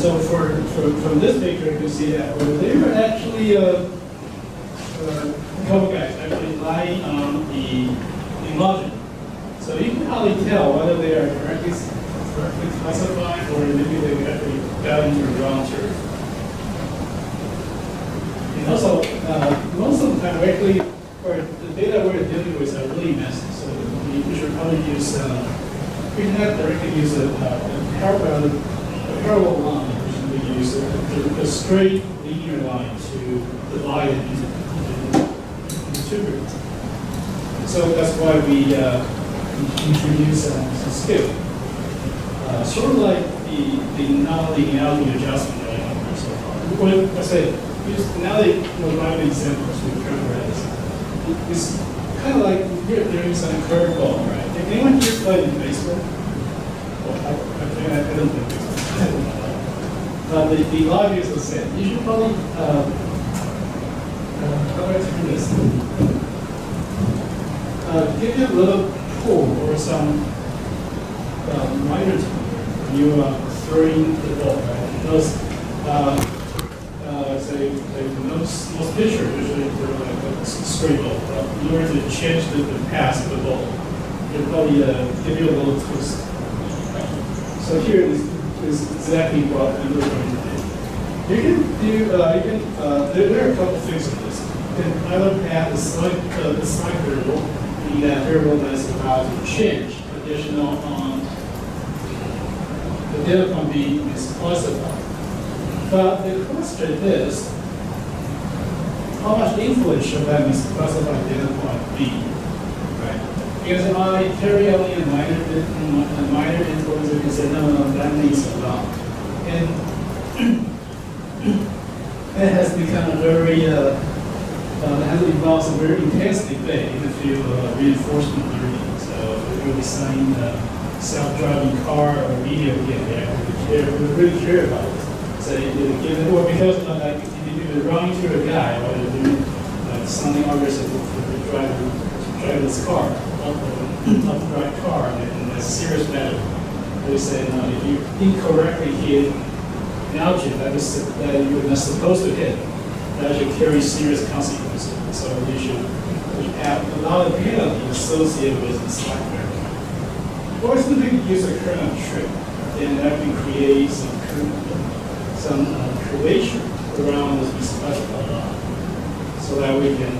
So from this picture, you can see that they were actually a couple guys actually lying on the margin. So you can hardly tell whether they are correctly classified or maybe they actually got into the wrong turf. And also, most of the time, actually, or the data we're dealing with are really messy. So we should probably use, we cannot directly use a parallel line, which we use a straight linear line to divide it into two groups. So that's why we introduce some skill. Sort of like the nonlinearity adjustment that I covered so far. Well, I say, now they provide examples with curve. It's kind of like here doing some curveball, right? Did anyone here play in baseball? Well, I don't think baseball. The logic is the same. You should probably, how do I do this? Give you a little pull or some minor when you are throwing the ball, right? Those, say, most pitchers usually throw like a straight ball. In order to change the pass of the ball, they'll probably give you a little twist. So here is exactly what we're going to do. You can do, there are a couple things in this. You can either add the slide variable, meaning that variable that is about to change additional on the data point being misclassified. But the question is, how much influence should that misclassified data point be? Right? Because if I carry only a minor influence, you can say, no, that means a lot. And it has become a very, has evolved a very intense debate in the field of reinforcement learning. So if you're designing a self-driving car or a video game, we really care about it. So or because if you're running to a guy or you're doing something aggressive to drive this car, not the right car, in a serious matter, they say, no, if you incorrectly hit an object that you're not supposed to hit, that should carry serious consequences. So you should have a lot of penalty associated with the slide variable. Or simply use a kernel trick, and that can create some curvature around this misclassified line, so that we can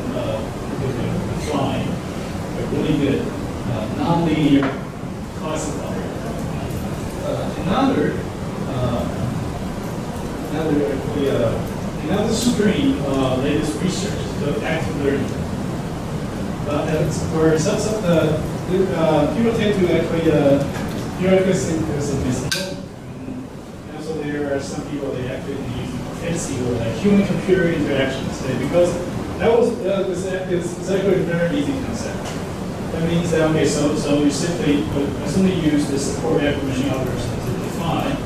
define a really good nonlinear classifier. Another stream of latest research is the active learning. Where people tend to actually theoretically think there's a misnomer. And also there are some people they actually use fancy or like human-computer interactions because that was it's actually a very easy concept. That means that okay, so you simply use the support vector machine algorithm to define.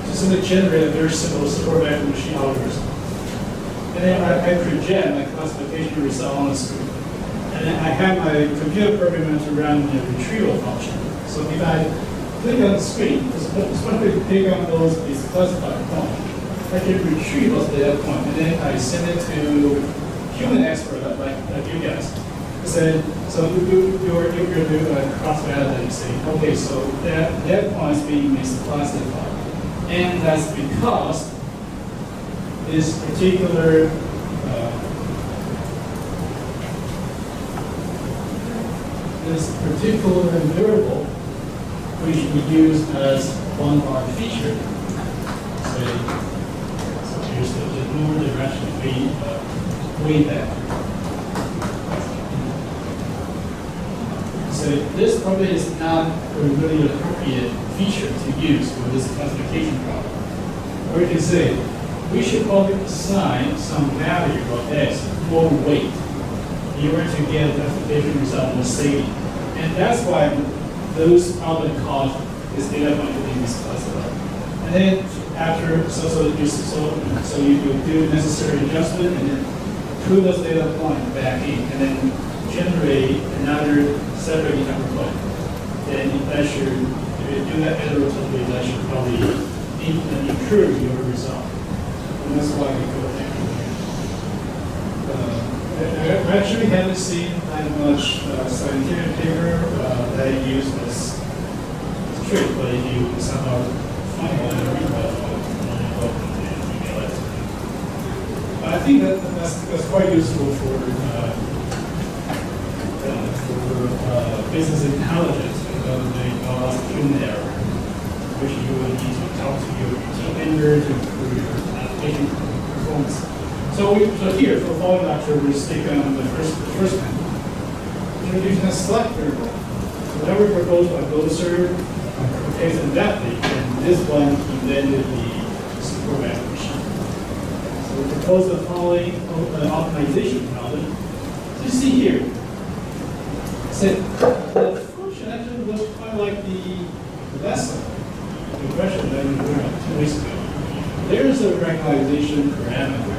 To simply generate a very simple support vector machine algorithm. And then I project my classification result on the screen. And then I have my computer program to run a retrieval function. So if I click on the screen, especially click on those classified points. I can retrieve those data points, and then I send it to human expert like you guys. So you're doing a cross-validate, saying, okay, so that point is being misclassified, and that's because this particular variable, which we use as one of our feature. So here's the normal direction way back. So this probably is not a really appropriate feature to use for this classification problem. Or you can say, we should probably assign some value of x more weight in order to get a classification result more saving. And that's why those problems cause this data point to be misclassified. And then after, so you do necessary adjustment and then put those data points back in and then generate another separate number point. Then that should, if you do that iteratively, that should probably improve your result. And that's why we go there. I actually haven't seen that much scientific paper that use this trick, but if you somehow find one and read that one, email it. I think that's quite useful for business intelligence, because they call us human error, which you will need to talk to your team member to improve your application performance. So here, for following lecture, we stick on the first one. Introducing a select variable. Whatever proposed by Boser contains in that leak, and this one invented the supervised machine. So we propose the following optimization problem. So you see here, the function actually looks quite like the lesson, the question that we learned 2 weeks ago. There is a regularization parameter,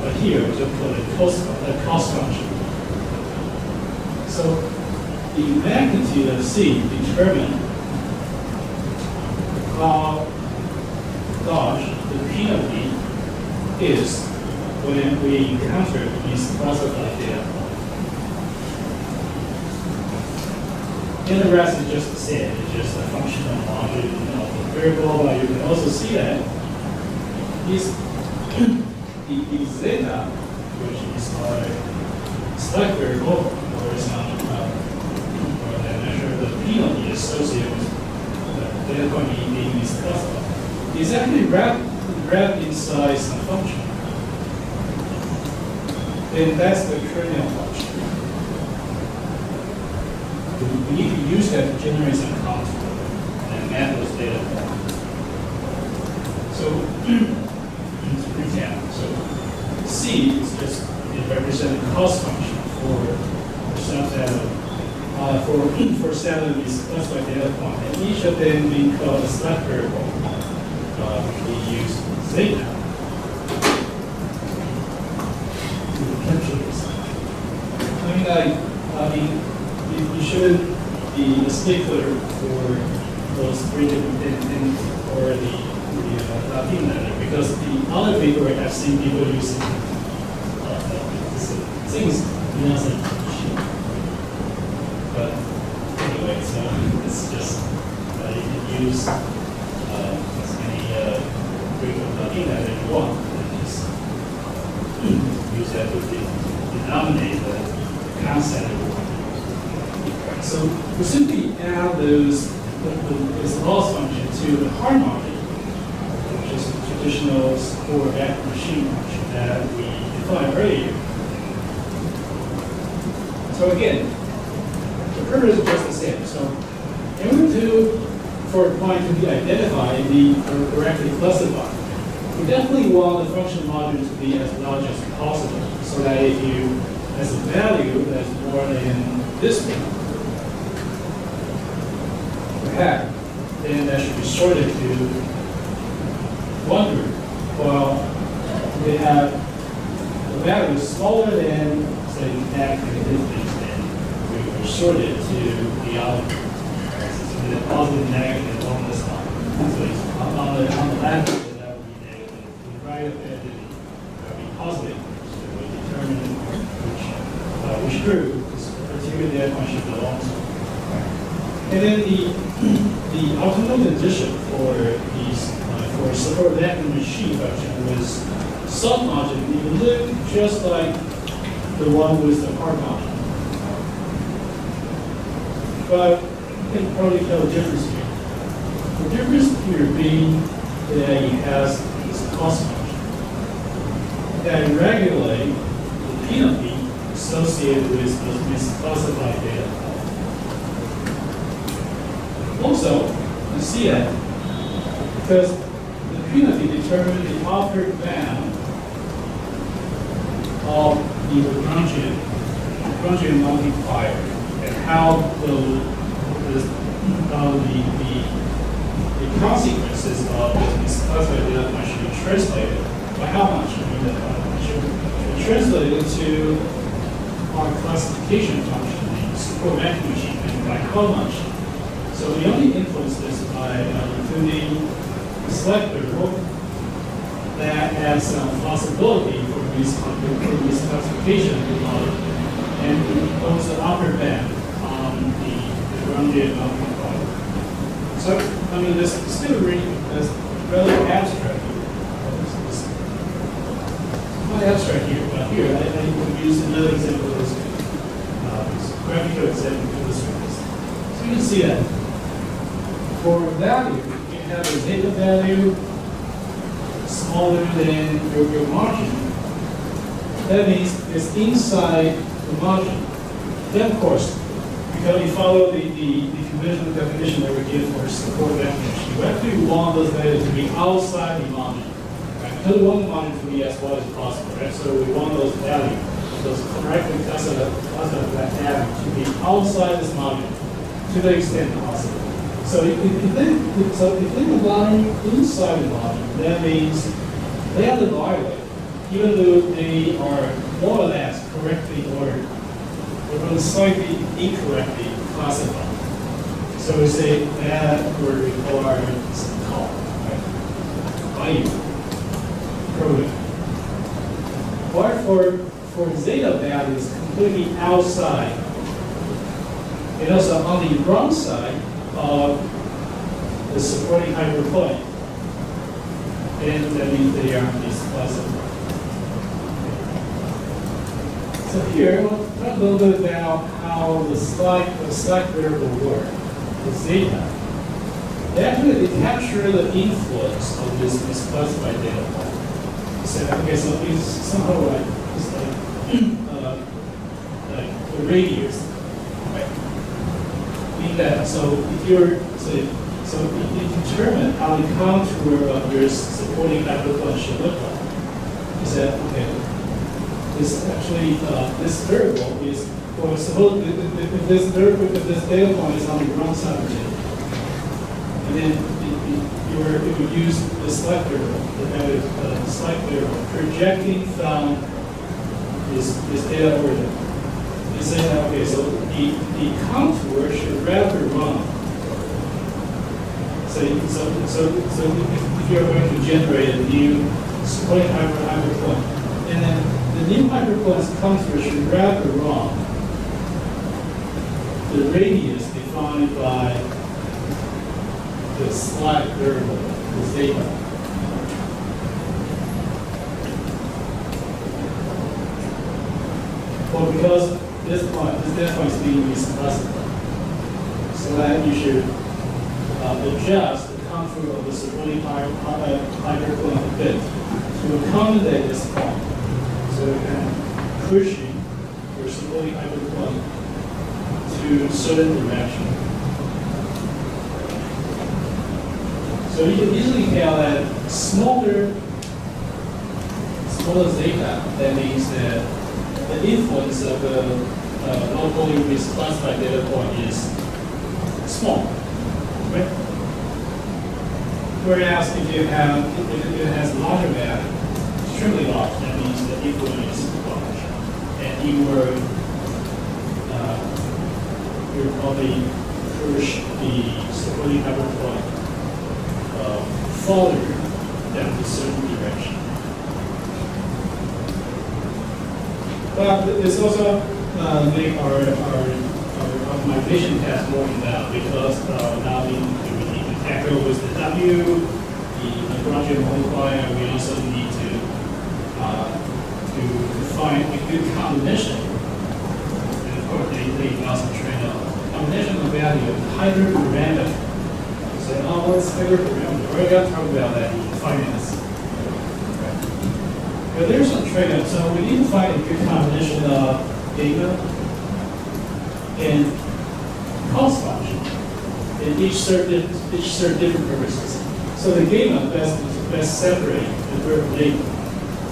but here we just put a cost function. So the magnitude of C determines how large the penalty is when we encounter these classified data. And the rest is just the same. It's just a functional logic of the variable. But you can also see that the zeta, which is our select variable, or that measure the penalty associated with the data point being misclassified, is actually wrapped inside some function. Then that's the kernel function. We need to use that to generate some contour and map those data points. So, to recap, so C is just it represents the cost function for subset for set of these classified data points, and each of them being called a select variable. We use zeta to capture this. You shouldn't be a stickler for those three different things or the Latin letter, because the other paper I've seen people using things not like machine. But anyway, so it's just you can use as many Greek or Latin letter you want, and just use that to denominate the concept. So we simply add this loss function to the harmony, which is the traditional core vector machine function that we defined earlier. So again, the purpose is just the same. So in order for a point to be identified and be correctly classified, we definitely want the function module to be as large as possible, so that if you has a value that's more than this one, then that should be sorted to one group. While they have the value smaller than, say, that and this, then we sort it to the other group. the positive, negative on this line. So it's on the left, that would be negative. To the right of it, that would be positive. So we determine which group this particular data point should belong to. And then the optimal condition for these for support vacuum machine function was soft margin. It looked just like the one with the hard margin. But you can probably tell the difference here. The difference here being that it has this cost function that regulate the penalty associated with those misclassified data. Also, you see that because the penalty determines the upper bound of the Lagrangian multiplier and how the consequences of this misclassified data point should be translated. By how much? I mean, should be translated to our classification function, the support vacuum machine, and by how much? So we only influence this by including a selector that has some possibility for this classification of the model, and impose the upper band on the Lagrangian multiplier. So, I mean, this is still rather abstract here. Not abstract here, but here I would use another example of this graphical example to illustrate this. So you can see that for value, you have a zeta value smaller than your margin. That means it's inside the margin. Then, of course, because you follow the conventional definition that we give for support vacuum machine, we actually want those values to be outside the margin. Right? Because we want the margin to be as wide as possible, right? So we want those values, those correctly classified value, to be outside this margin to the extent possible. So if they lie inside the margin, that means they are the violate, even though they are more or less correctly ordered, but slightly incorrectly classified. So we say that would require some call, right? By you, program. But for zeta values completely outside, and also on the wrong side of the supporting hyperplane, then that means they are misclassified. So here, we'll talk a little bit about how the slack variable work, the zeta. They actually capture the influence of this misclassified data point. So, okay, so it's somehow like the radius, right? Mean that so if you're so you determine how the contour of your supporting hyperplane should look like. You said, okay, this actually this variable is well suppose if this data point is on the wrong side of it, and then you would use the slack variable, the slack variable projecting from this data order. You say that okay, so the contour should rather run. So if you're going to generate a new supporting hyperplane, and then the new hyperplane's contour should rather run the radius defined by the slack variable, the zeta. Well, because this data point is being misclassified, so that you should adjust the contour of the supporting hyperplane a bit to accommodate this point. So you can pushing your supporting hyperplane to a certain direction. So you can easily tell that smaller zeta, that means that the influence of the locally misclassified data point is small, right? Whereas if it has larger value, extremely large, that means the influence is large, and you will probably push the supporting hyperplane farther than a certain direction. But this also make our optimization test more involved because now we need to tackle with the W, the Lagrangian multiplier. We also need to find a good combination. And of course, they also train a combination of value of hyperparameter. So now what's hyperparameter? We're going to talk about that in finance. But there's some trade-off, so we need to find a good combination of gamma and cost function, and each serve different purposes. So the gamma best separate the verb data,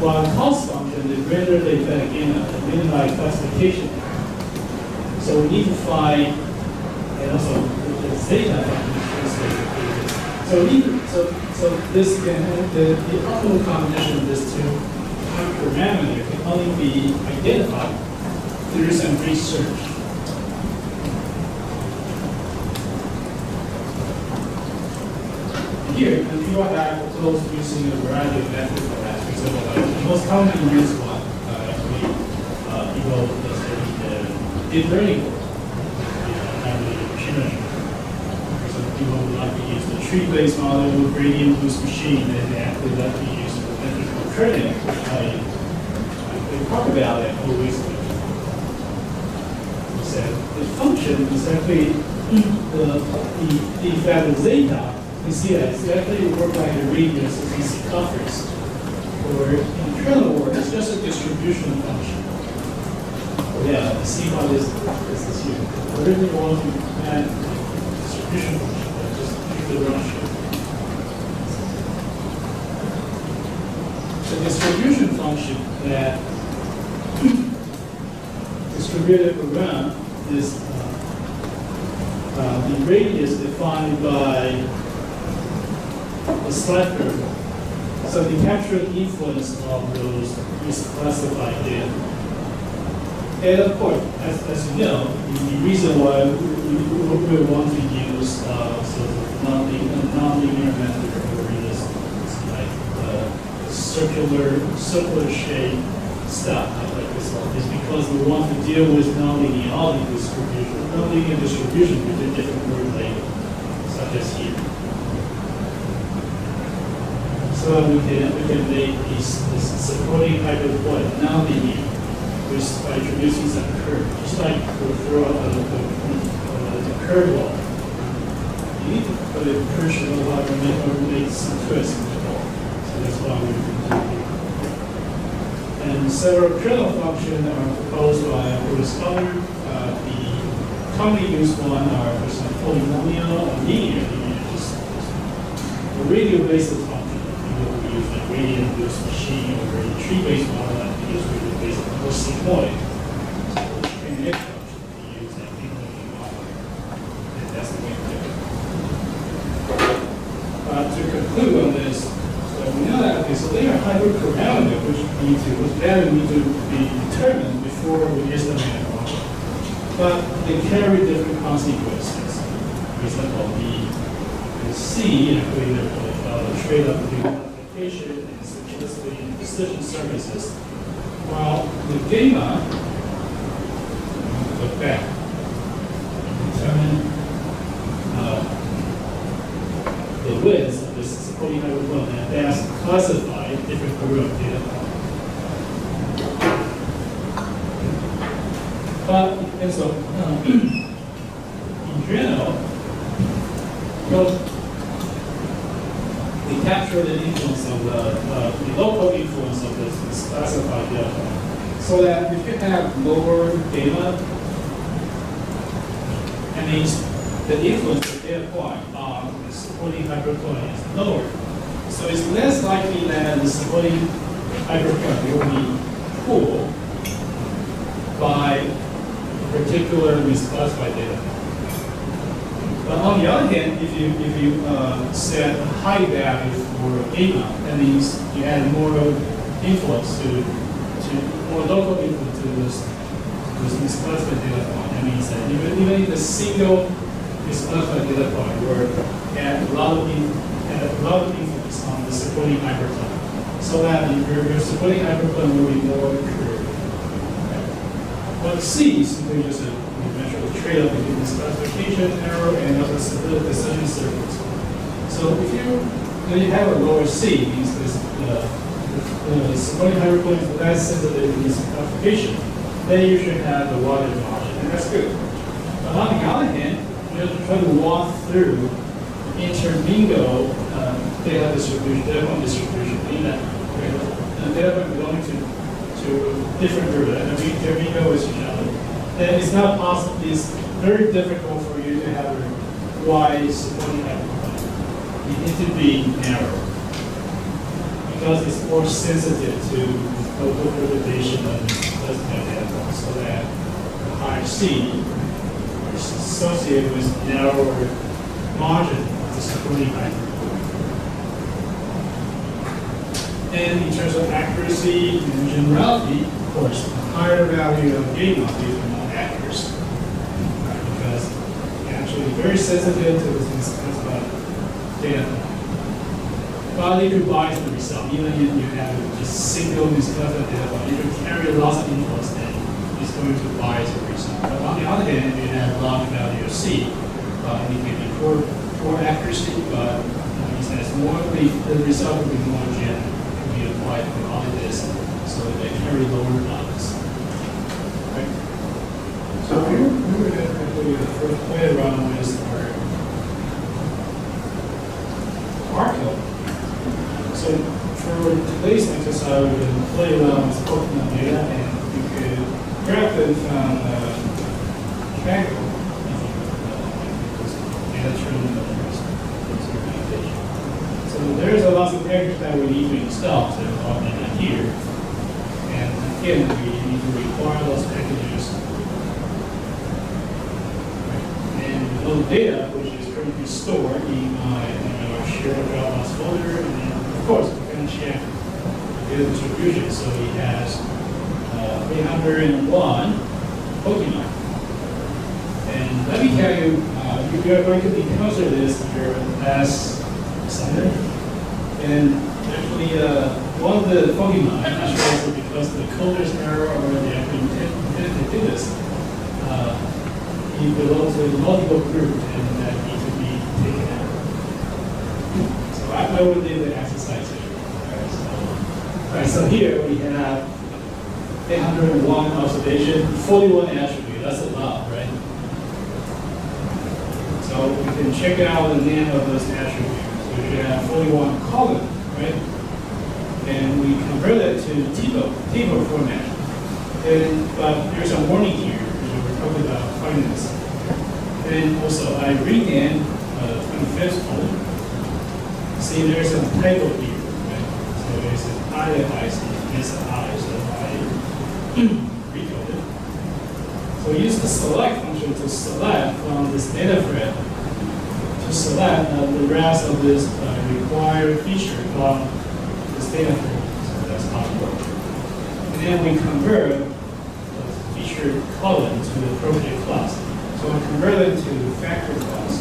while cost function, the greater the better gamma, the minimize classification. So we need to find, and also the zeta function translated. So this can the optimal combination of these two parameter can only be identified through some research. Here, the people have proposed using a variety of methods for that. For example, the most commonly used one, actually, people study the deep learning work, and the machine learning. For example, people would like to use the tree-based model, gradient boost machine, and they actually like to use the method of kerning, which I talk about it always. So the function is actually the value zeta. You see that it's actually work like a radius of the circumference. Or internal work, it's just a distribution function. Yeah, see how this is here. I really want to add distribution function, but just keep the run shape. The distribution function that distributed around is the radius defined by the slide curve. So the captured influence of those misclassified data. And of course, as you know, the reason why we want to use sort of non-linear method or this like circular shape stuff like this one is because we want to deal with non-linear distribution between different group data, such as here. So we can make this supporting hyperplane non-linear by introducing some curve, just like we throw out the curve wall. You need to put a pressure on how to make some twist in the ball. So that's why we do here. And several kernel functions are proposed by Bruce Scholar. The commonly used one are for some polynomial or linear, just a radial-based function. People who use a gradient boost machine or a tree-based model that we use radial-based or sigmoid. So the next function we use that people model. And that's the way to do it. To conclude on this, so we know that okay, so they are hyperparameter which value need to be determined before we estimate a model. But they carry different consequences. For example, the C actually the trade-off between application and simplicity and decision services. While the gamma go back determine the width of this supporting hyperplane and that's classify different group of data points. But and so in general, we capture the influence of the local influence of this classified data point. So that if you have lower gamma, that means the influence of the data point on the supporting hyperplane is lower. So it's less likely that the supporting hyperplane will be pulled by a particular misclassified data point. But on the other hand, if you set a high value for gamma, that means you add more influence to more local influence to this misclassified data point. That means that even if a single this alpha data point were had a lot of influence on the supporting hyperplane, so that your supporting hyperplane will be more curved. Okay. But C is simply just a measure the trade-off between this classification error and also stability decision circles. So if you have a lower C, means this the supporting hyperplane is less sensitive to this classification, then you should have a wider margin, and that's good. But on the other hand, you have to try to walk through intermingle data distribution in that data belonging to different groups and intermingle with each other. Then it's not possible. It's very difficult for you to have a wide supporting hyperplane. You need to be narrow because it's more sensitive to local perturbation of the data, so that the high C is associated with narrower margin of the supporting hyperplane. And in terms of accuracy and generality, of course, the higher value of gain of these are more accurate, because it's actually very sensitive to this data. But you could bias the result, even if you have just single misclassified data point, you can carry lots of inputs, then it's going to bias the result. But on the other hand, if you have large value of C, it may be poor accuracy, but it means that it's more, the result will be more general. Be applied to all of this, so they carry lower values. Right? So here we're going to do the first play around with our code. So for today's exercise, we're going to play around with Pokemon data, and you could grab them from Kaggle, data training. So there's a lot of packages that we need to install, so all data here. And again, we need to require those packages. Right. And those data, which is currently stored in our shared Dropbox folder, and then of course we can check the data distribution. So he has 301 Pokemon. And let me tell you, if you are going to encounter this in your last assignment, and actually one of the Pokemon, I'm not sure if because of the coder's error or they actually intended to do this, he belongs to multiple groups and that need to be taken out. So I will leave the exercise here. So here we have 801 observation, 41 attribute. That's a lot, right? So we can check out the name of those attributes. So we have 41 column, right? And we convert it to table format. But there's a warning here, because we're talking about finance. And also I rename 25th column. See, there's a typo here, right? So there's an I that I see, it's an I, so I recode it. So we use the select function to select from this data thread, to select the rest of this required feature from this data thread. So that's how it works. And then we convert the feature column to the appropriate class. So we convert it to factor class.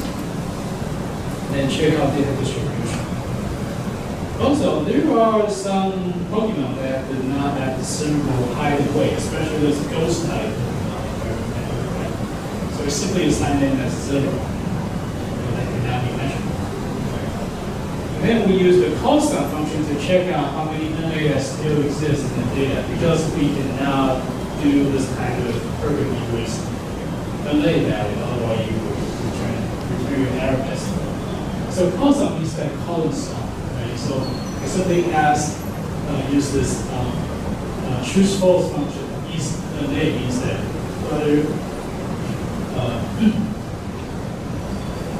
Then check out data distribution. Also, there are some Pokemon that do not have the symbol hide weight, especially those ghost type. So we simply assign them as 0. That cannot be measured. And then we use the constant function to check out how many NA still exist in the data, because we cannot do this kind of perfectly with NA value, otherwise you will return your error message. So constant means that column sum. So something as use this choose false function. The name means that whether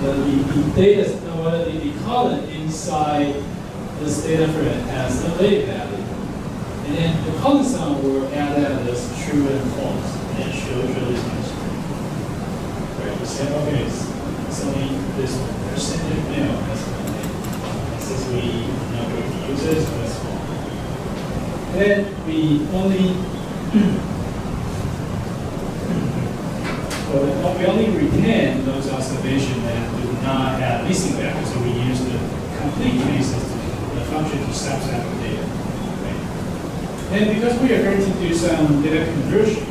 the data, whether the column inside this data thread has a data value, and then the column sum will add that as true and false, and show this answer. Right? We say, okay, it's only this percentage male has a name. Since we are not going to use it, so that's fine. Then we only So we only retain those observations that do not have missing values. So we use the complete cases, the function to subset the data. Okay? And because we are going to do some data conversion,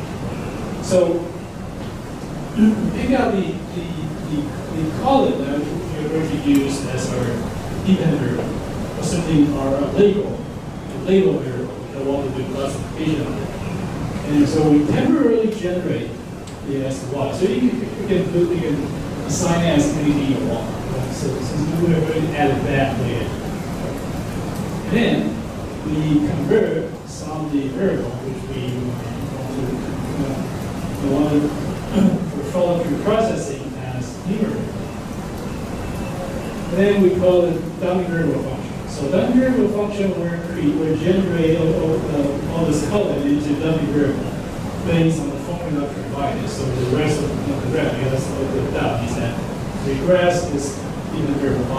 so pick out the column that we're going to use as our dependent variable, or something, or a label variable that want to do classification on it. And so we temporarily generate the as y. So you can assign it as anything you want. So since we are going to add that later. And then we convert some of the variable which we want to follow through processing as numerator. And then we call it dummy variable function. So dummy variable function will generate all this column into dummy variable based on the formula provided. So the rest of the graph, let's look at that, is that the grass is even variable,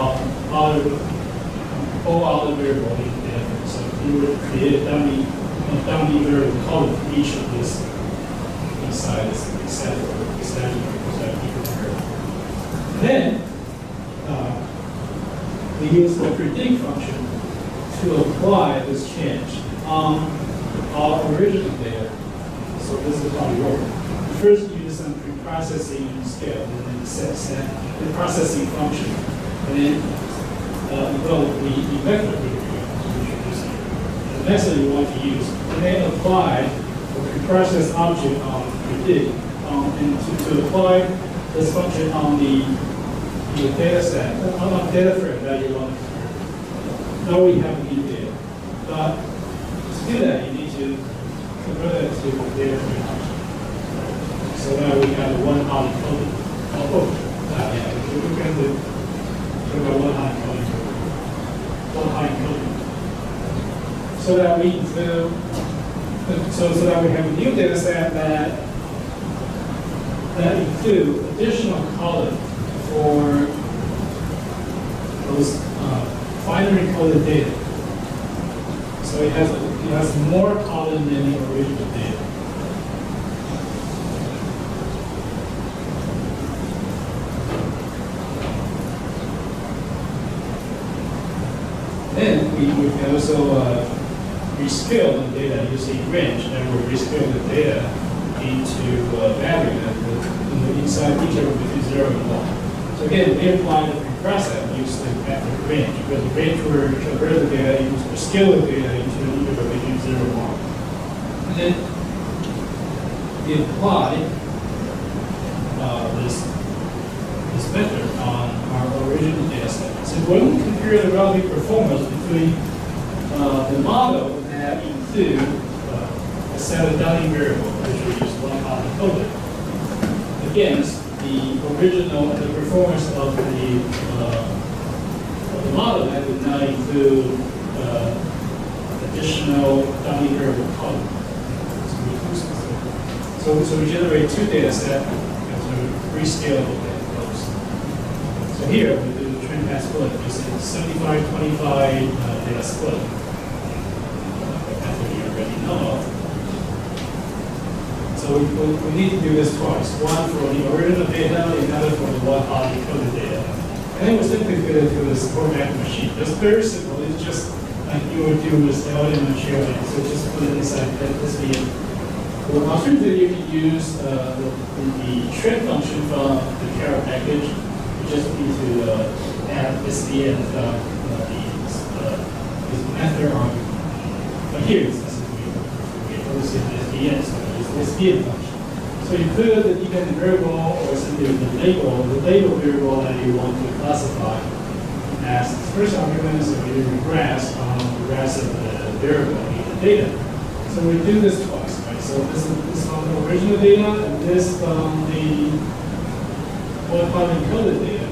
all other variable in there. So you would create a dummy variable column for each of this inside this except then we use the predict function to apply this change on our original data. So this is how we work. First, use some pre-processing scale, and then set the processing function, and then develop the vector the method you want to use, and then apply the pre-processed object on predict, and to apply this function on the data set, on the data frame that you want to convert. Now we have new data, but to do that, you need to convert it to data frame function. So now we have one hot encoding. Yeah, we're going to talk about one hot encoding. So that we include, so that we have a new data set that include additional column for those finally coded data. So it has more column than the original data. Then we can also rescale the data using range, and we'll rescale the data into value that inside interval between 0 and 1. So again, we apply the pre-process use the method range, because the range will convert the data into scale the data into an interval between 0 and 1. And then we apply this method on our original data set. So when we compare the relative performance between the model that include a set of dummy variables, which we use one hot encoder, against the original, the performance of the model that did not include additional dummy variable column. So we generate two data sets to rescale the data. So here we do the trend path split. We say 75-25 data split. That's what you already know of. So we need to do this twice. One for the original data, another for the one hot encoded data. And then we simply fit it to the support vector machine. It's very simple. It's just like you would do with the LM and sharing. So just put it inside this VM. Well, alternatively, you can use the trend function from the Carol package. You just need to add this VM from this method on. But here it's SVN, so it's this VM function. So you put the dependent variable or simply the label variable that you want to classify as the first argument, so we regress on the rest of the variable in the data. So we do this twice, right? So this is from the original data, and this from the one-hot encoded data.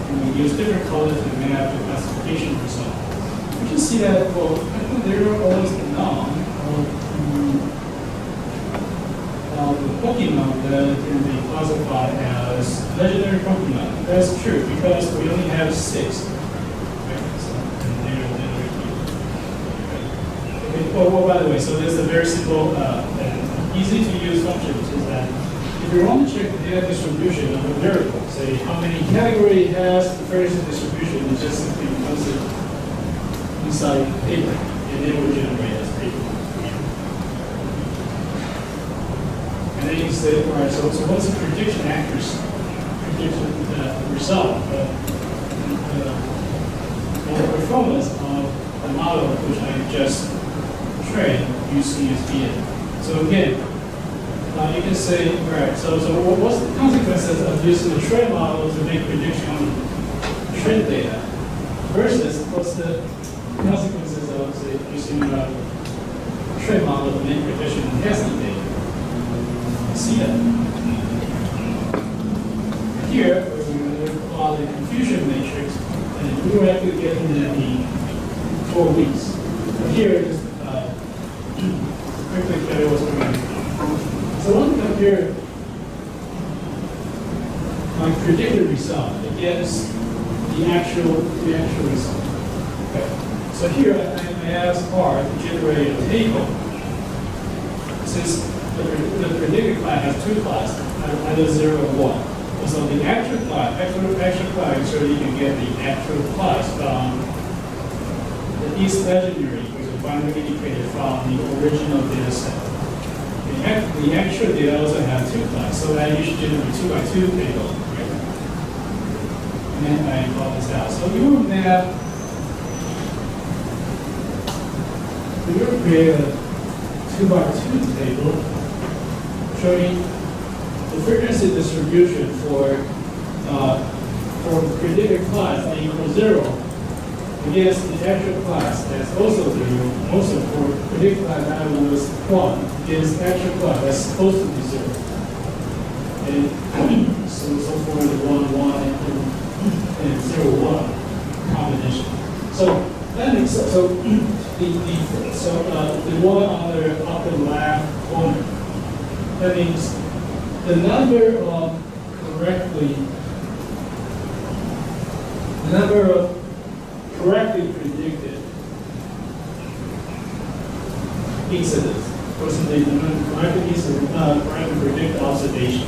And we use different colors to map the classification result. We can see that, well, there are always known the Pokemon that can be classified as legendary Pokemon. That's true because we only have 6. Well, by the way, so there's a very simple and easy to use assumptions is that if you want to check the data distribution of a variable, say how many category it has, the first distribution is just simply puts it inside paper, and it will generate as paper. And then you say, all right, so what's the prediction accuracy? Prediction result, or performance of the model which I just trained using SBN. So again, you can say, all right, so what's the consequences of using the trend model to make prediction on trend data versus what's the consequences of, say, using a trend model to make prediction on testing data? See that. Here, we're going to plot the confusion matrix, and we were actually getting the 4 weeks. But here, just quickly tell you what's going on. So I want to compare my predicted result against the actual result. Okay. So here, I asked R to generate a table. Since the predicted class has 2 classes, either 0 or 1. So the actual class, so you can get the actual class from the East legendary, which is finally indicated from the original data set. The actual data also have 2 classes, so that you should generate 2 by 2 table, right? And then I plot this out. So we will map, we will create a 2 by 2 table showing the frequency distribution for predicted class that equals 0 against the actual class that's also 0. Also for predicted class that was 1 against actual class that's supposed to be 0. And so for the 1, 1 and 0, 1 combination. So that makes sense. So the one on the upper left corner, that means the number of correctly predicted incidents versus the number of correctly predicted observation,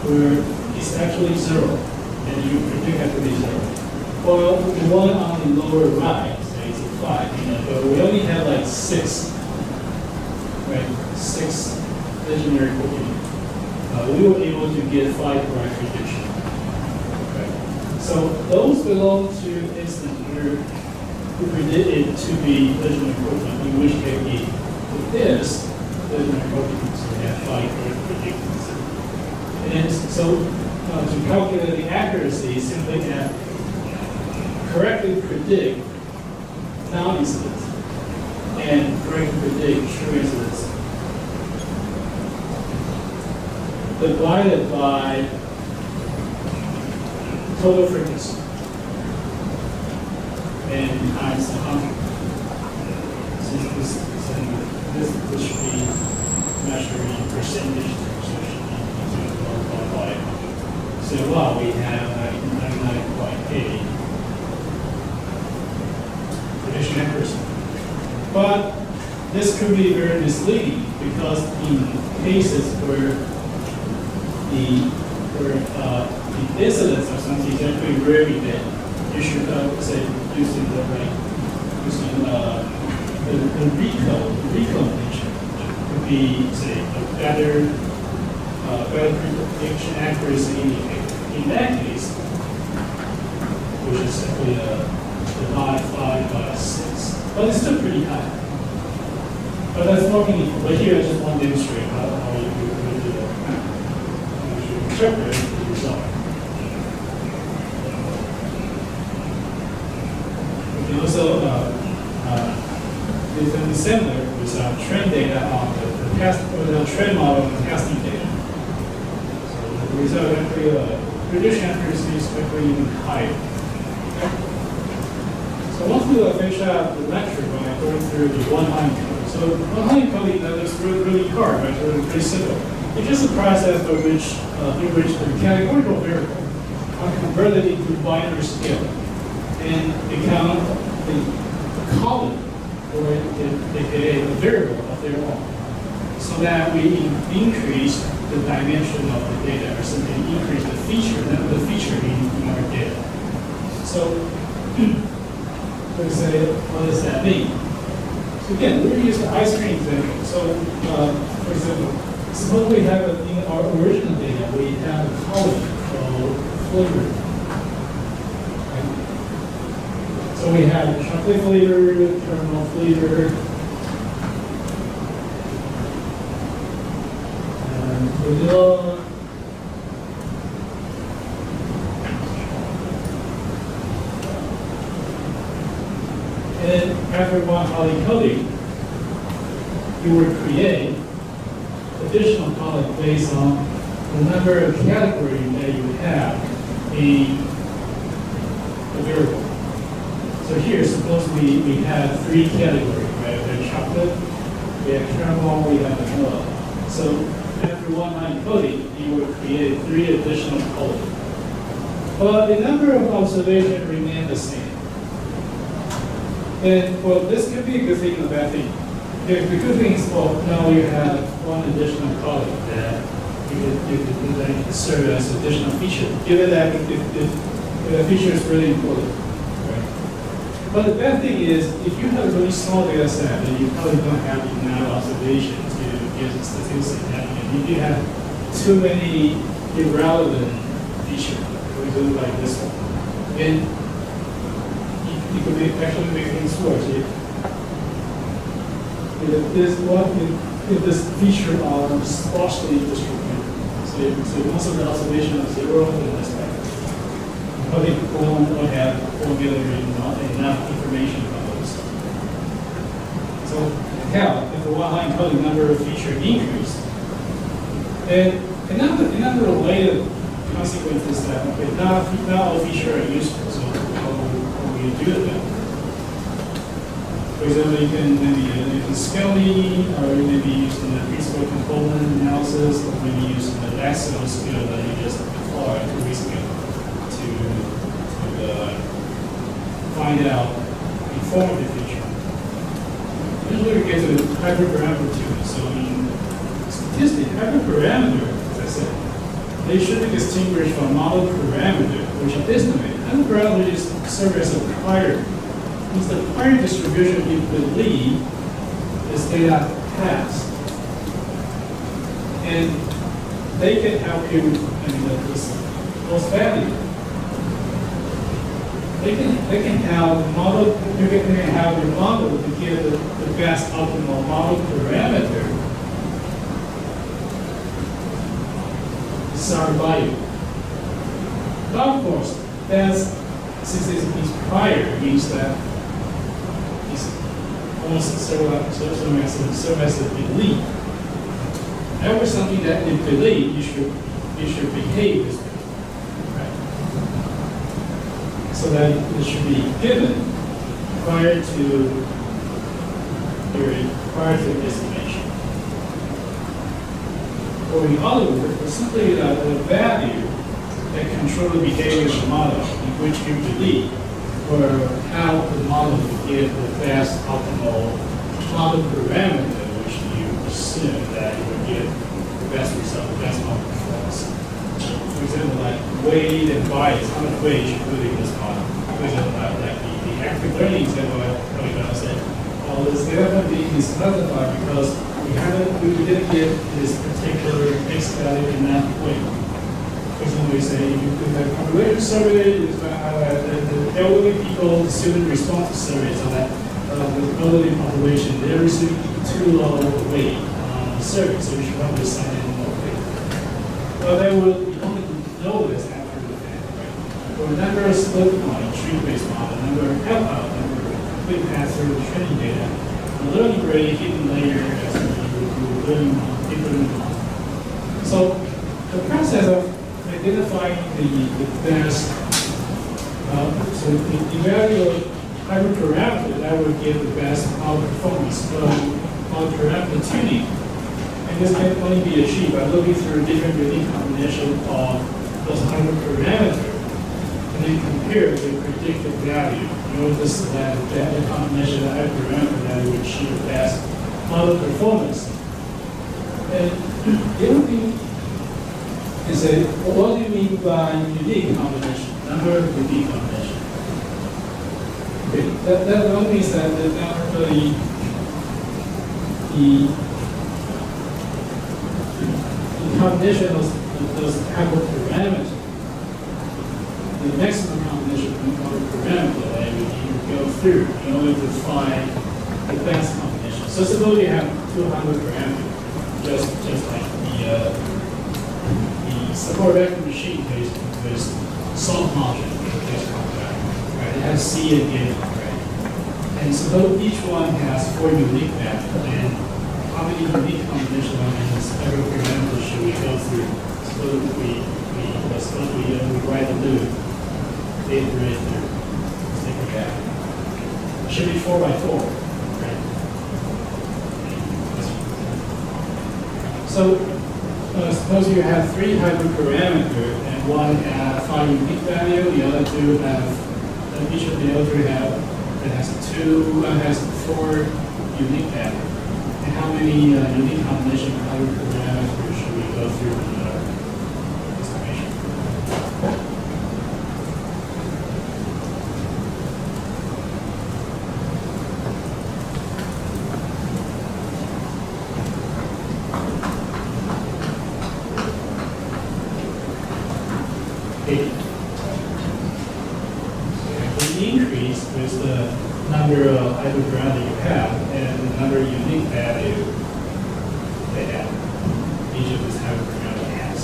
where it's actually 0, and you predict it to be 0. Well, the one on the lower right, say it's a 5, but we only have like 6, right? 6 legendary cooking. We were able to get 5 correct prediction. Okay. So those belong to instance where we predict it to be legendary cooking, in which case it is legendary cooking. So we have 5 correct predictions. And so to calculate the accuracy, simply have correctly predict non-incidents and correctly predict true incidents divided by total frequency and times the 100. Since this should be measured in percentage terms, so it should be multiplied by 100. So we have 99.8 prediction accuracy. But this could be very misleading because in cases where the incidence of something is actually very big, you should say using the recode nature could be say a better prediction accuracy indicator. In that case, which is simply divide 5 by 6, but it's still pretty high. But that's not meaningful. But here I just want to demonstrate how you do that. Interpret the result. We can also do something similar with trend data on the trend model and testing data. So the result actually prediction accuracy is actually even higher. Okay? So once we finish out the lecture by going through the one-line code. So one-line coding is really hard, right? It's really pretty simple. It's just a process by which in which the categorical variable are converted into binary scale and become the column or aka a variable of their own. So so that we increase the dimension of the data, or simply increase the feature, the feature in our data. So, let's say, what does that mean? So again, we're going to use the ice cream example. So, for example, suppose we have in our original data, we have a column called flavor. Right? So we have chocolate flavor, caramel flavor, vanilla, and after one hot encoding, you will create additional column based on the number of categories that you have in the variable. So here, suppose we have 3 categories, right? We have chocolate, we have caramel, we have vanilla. So after one line encoding, you will create 3 additional columns. But the number of observations remain the same. And well, this could be a good thing and a bad thing. The good thing is, well, now you have one additional column that you could serve as additional feature, given that if the feature is really important. Right? But the bad thing is, if you have a really small data set, then you probably don't have enough observations to give a statistical significance. If you have too many irrelevant features, for example, like this one, and you could actually make things worse. If this feature are sparsely distributed, so most of the observation is 0, then that's bad. Probably people won't have enough information about those. So how if the one-line encoding number of features increase, and another related consequence is that okay, not all features are useful. So how do you do that? For example, you can maybe scaling, or maybe using the principal component analysis, or maybe using the maximum scale that you just deploy to rescale to find out informative feature. Usually we get to hyperparameter too. So in statistics, hyperparameter, as I said, they should be distinguished from model parameter, which estimate. Hyperparameter is serve as a prior. Means the prior distribution you believe is data past. And they can help you in this most value. They can help model, you can have your model to give the best optimal model parameter. Sorry value. But of course, since it's prior, means that almost serve as a belief. However, something that you believe, you should behave this way, right? So that it should be given prior to the estimation. Or in other words, it's simply the value that control the behavior of the model in which you believe, or how the model will give the best optimal model parameter, which you assume that it will give the best result, the best model performance. For example, like weight and bias, how much weight you should put in this model. For example, like the active learning example I said, well, this data point being misclassified because we didn't get this particular X value in that way. For example, we say if you do a population survey, it's going to highlight the elderly people, the student response survey, so that the elderly population, they're receiving too low weight on the survey, so we should probably assign in more weight. Well, they will only know this after the fact, right? For a number of split point, tree-based model, number of help-out, number of complete pass-through training data, the learning grade, hidden layer, as we learn different model. So the process of identifying the best, so evaluate hyperparameter that would give the best model performance on parameter tuning. And this can only be achieved by looking through different unique combinations of those hyperparameters and then compare the predicted value. Notice that the combination of hyperparameter that would achieve the best model performance And the other thing is that what do you mean by unique combination? Number of unique combination. Okay, that means that the combination of those type of parameters, the maximum combination of parameters that we need to go through in order to find the best combination. So suppose you have 200 parameters, just like the support vector machine case with some function case compact, right? It has C and A, right? And suppose each one has 4 unique values, then how many unique combinations of every parameter should we go through? Suppose we write a loop, iterate through, stick it back. It should be 4 by 4, right? So suppose you have 3 hyperparameters, and one has 5 unique values, the other 2 have, each of the other 3 has 4 unique values. And how many unique combination of hyperparameters should we go through in our estimation? The increase with the number of hyperparameters you have and the number of unique value they have. Each of these hyperparameters has.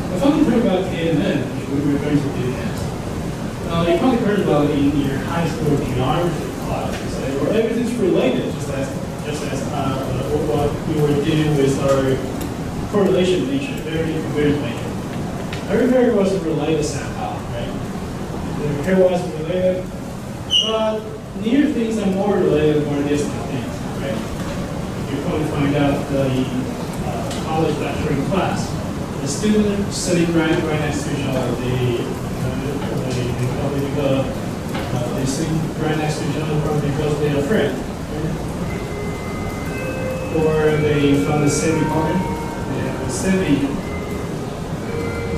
The funny thing about KMN, which we were going to do next, you probably heard about it in your high school geometry class. Where everything's related, just as what we were doing with our correlation nature, very nature. Every variable was related somehow, right? The variable was related, but near things are more related, more distant things, right? You're going to find out the college lecturing class. The student sitting right next to each other, they sit right next to each other probably because they are friends, right? Or they from the same department, they have the same.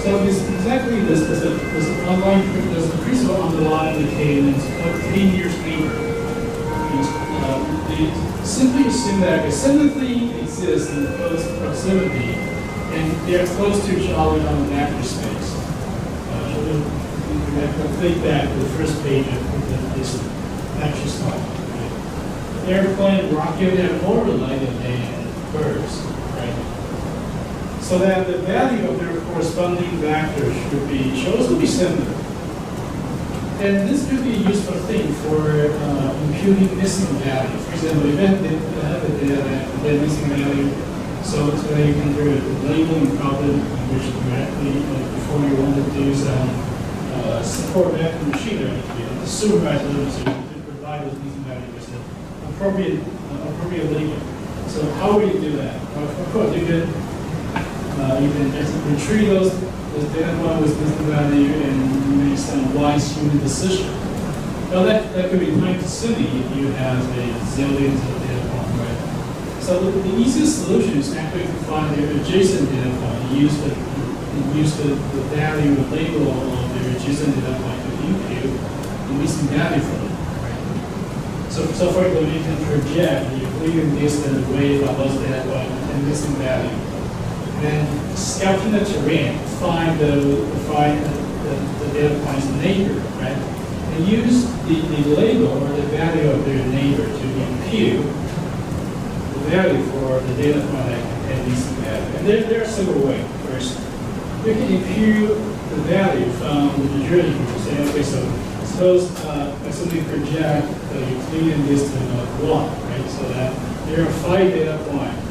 So it's exactly this the principle underlying the K years paper. They simply assume that if something exists in close proximity and they're close to each other on the vector space. Think back to the first page of this lecture slide. Right? Airplane, rocket, they're more related than birds, right? So that the value of their corresponding vectors should be chosen to be similar. And this could be a useful thing for imputing missing value. For example, if you have a data that they're missing value, so today you can do a labeling problem which directly before you want to do some support vector machine learning, the supervised learning, so you can provide those missing values with an appropriate label. So how will you do that? Well, of course, you can just retrieve those data points with missing value and make some wise human decision. Well, that could be time consuming if you have a zillions of data points, right? So the easiest solution is actually to find the adjacent data point and use the value of label of the adjacent data point to impute the missing value from it, right? So for example, you can project the Euclidean distance away from those data points and missing value. Then scouting the terrain, find the data point's neighbor, right? And use the label or the value of their neighbor to impute the value for the data point that contains missing value. And there are several ways. First, you can impute the value from the majority group. Say, okay, so suppose I simply project the Euclidean distance of 1, right? So that there are 5 data points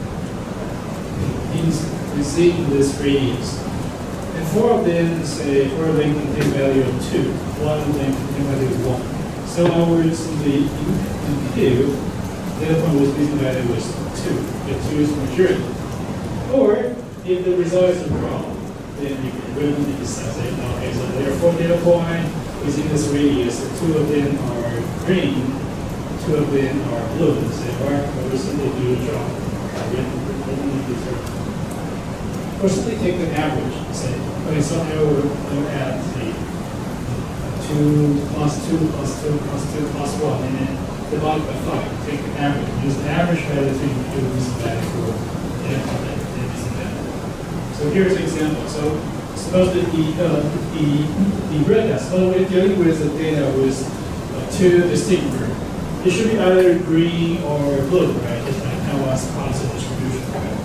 receiving this radius. And 4 of them contain value of 2. 1 of them contain value of 1. So I will simply impute data point with missing value was 2. The 2 is majority. Or if the result is wrong, then you can really decide, say, okay, so there are 4 data points, within this radius, two of them are green, two of them are blue. So we simply do a draw. Or simply take the average and say, okay, so now we'll add the 2 plus 2 plus 2 plus 2 plus 1, and then divide by 5. Take the average. Use the average value to impute this value for this value. So here's an example. So suppose that the red dot, so we're dealing with the data with two distinct groups. It should be either green or blue, right? Just like Noah's constant distribution, right?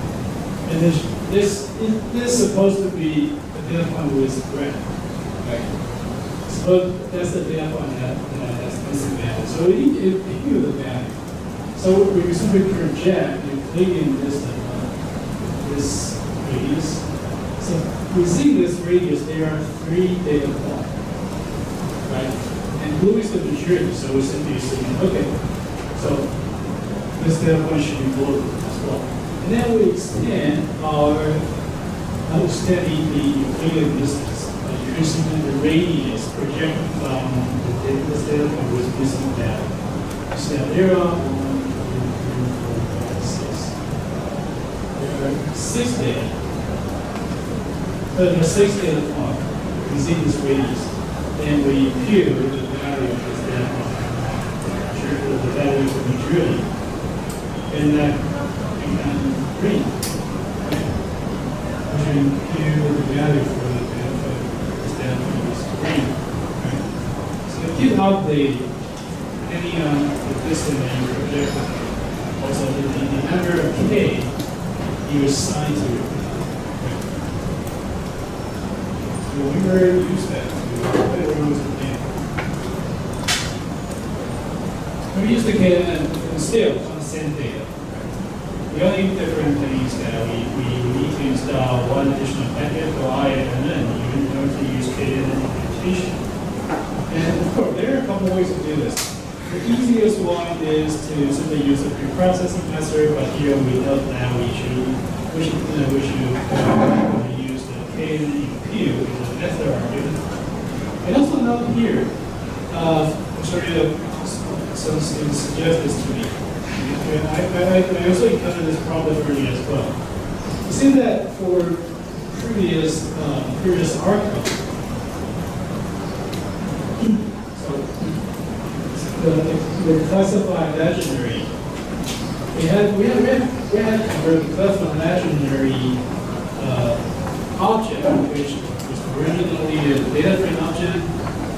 And this is supposed to be the data point with red, right? So that's the data point that has this value. So we need to impute the value. So we simply project and click in this radius. So within this radius, there are 3 data points, right? And blue is the majority, so we simply say, okay, so this data point should be blue as well. And then we extend understanding the Euclidean distance by using the radius projected from this data point with missing value. So there are 1, 2, 3, 4, 5, 6. There are 6 data. So there are 6 data points within this radius. Then we impute the value of this data point, the value of the majority, and that becomes green. Right? We impute the value for the data point, this data point is green. Right? So keep updating depending on the distance that you project. Also, the number of k you assign to it. So we will use that to we use the k and still on the same data. The only different thing is that we need to install one additional packet for I and then you don't to use k and imputation. And of course, there are a couple ways to do this. The easiest one is to simply use a pre-processing method, but here we know that we should use the k and impute in the method argument. And also note here, I'm sorry, some students suggest this to me. I also encountered this problem earlier as well. You see that for previous articles, so the classified imaginary, we had converted the classified imaginary object, which was originally a data frame object,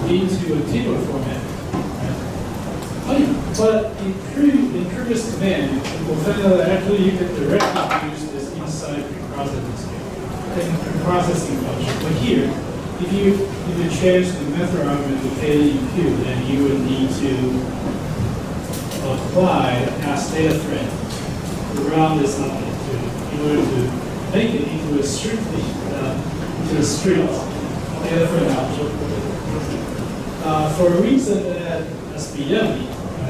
into a table format. But in previous command, we'll find out that actually you can directly use this inside preprocessing function. But here, if you change the method argument to k impute, then you would need to apply a past data frame around this object in order to make it into a strict data frame object. For a reason that must be yummy.